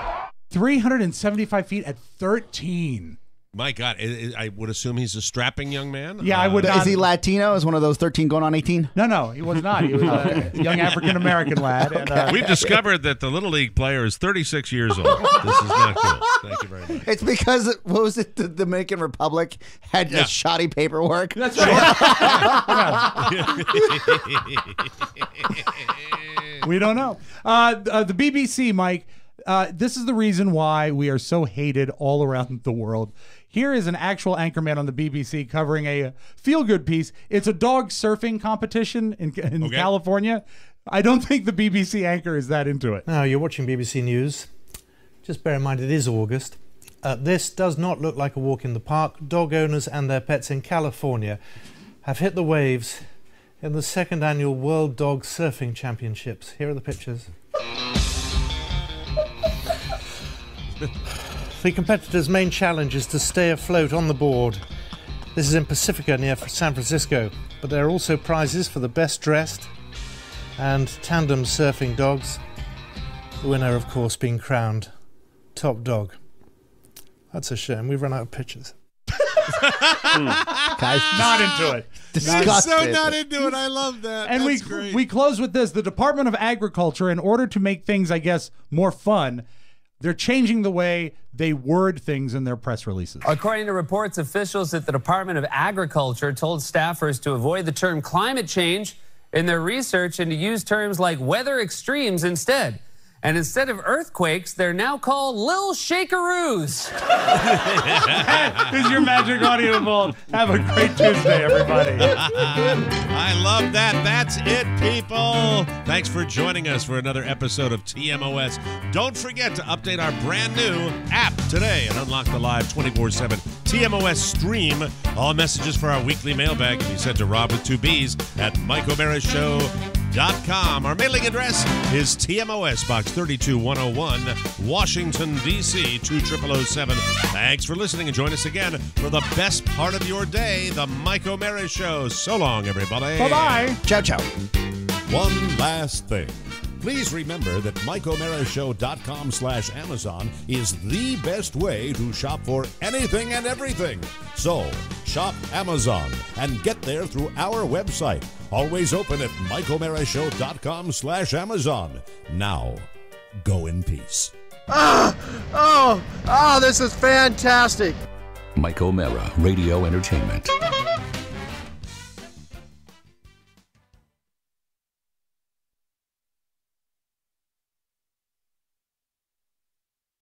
375 feet at 13. My God, I would assume he's a strapping young man. Yeah, I would not. Is he Latino? Is one of those 13 going on 18? No, he was not. He was a young African-American lad. And, We've discovered that the Little League player is 36 years old. This is not good. Thank you very much. It's because, what was it, the Dominican Republic had shoddy paperwork? That's right. We don't know. The BBC, Mike, this is the reason why we are so hated all around the world. Here is an actual anchorman on the BBC covering a feel-good piece. It's a dog surfing competition in California. I don't think the BBC anchor is that into it. Now, you're watching BBC News. Just bear in mind it is August. This does not look like a walk in the park. Dog owners and their pets in California have hit the waves in the second annual World Dog Surfing Championships. Here are the pictures. The competitors' main challenge is to stay afloat on the board This is in Pacifica near San Francisco, but there are also prizes for the best dressed and tandem surfing dogs. The winner, of course, being crowned top dog. That's a shame. We've run out of pictures. Guys, not into it. I'm so not into it. I love that. And That's great. we close with this. The Department of Agriculture, in order to make things, I guess, more fun, they're changing the way they word things in their press releases. According to reports, officials at the Department of Agriculture told staffers to avoid the term climate change in their research and to use terms like weather extremes instead. And instead of earthquakes, they're now called Lil Shakeroos. That is your magic audio vault. Have a great Tuesday, everybody. I love that. That's it, people. Thanks for joining us for another episode of TMOS. Don't forget to update our brand new app today and unlock the live 24/7 TMOS stream. All messages for our weekly mailbag can be sent to Rob with 2 B's at MikeO'MaraShow.com. Our mailing address is TMOS Box 32101, Washington, D.C. 20007. Thanks for listening, and join us again for the best part of your day, the Mike O'Mara Show. So long, everybody. Bye-bye. Ciao, ciao. One last thing. Please remember that MikeO'MaraShow.com/Amazon is the best way to shop for anything and everything. So, shop Amazon and get there through our website. Always open at MikeO'MaraShow.com/Amazon. Now, go in peace. Oh, this is fantastic. Mike O'Mara, Radio Entertainment.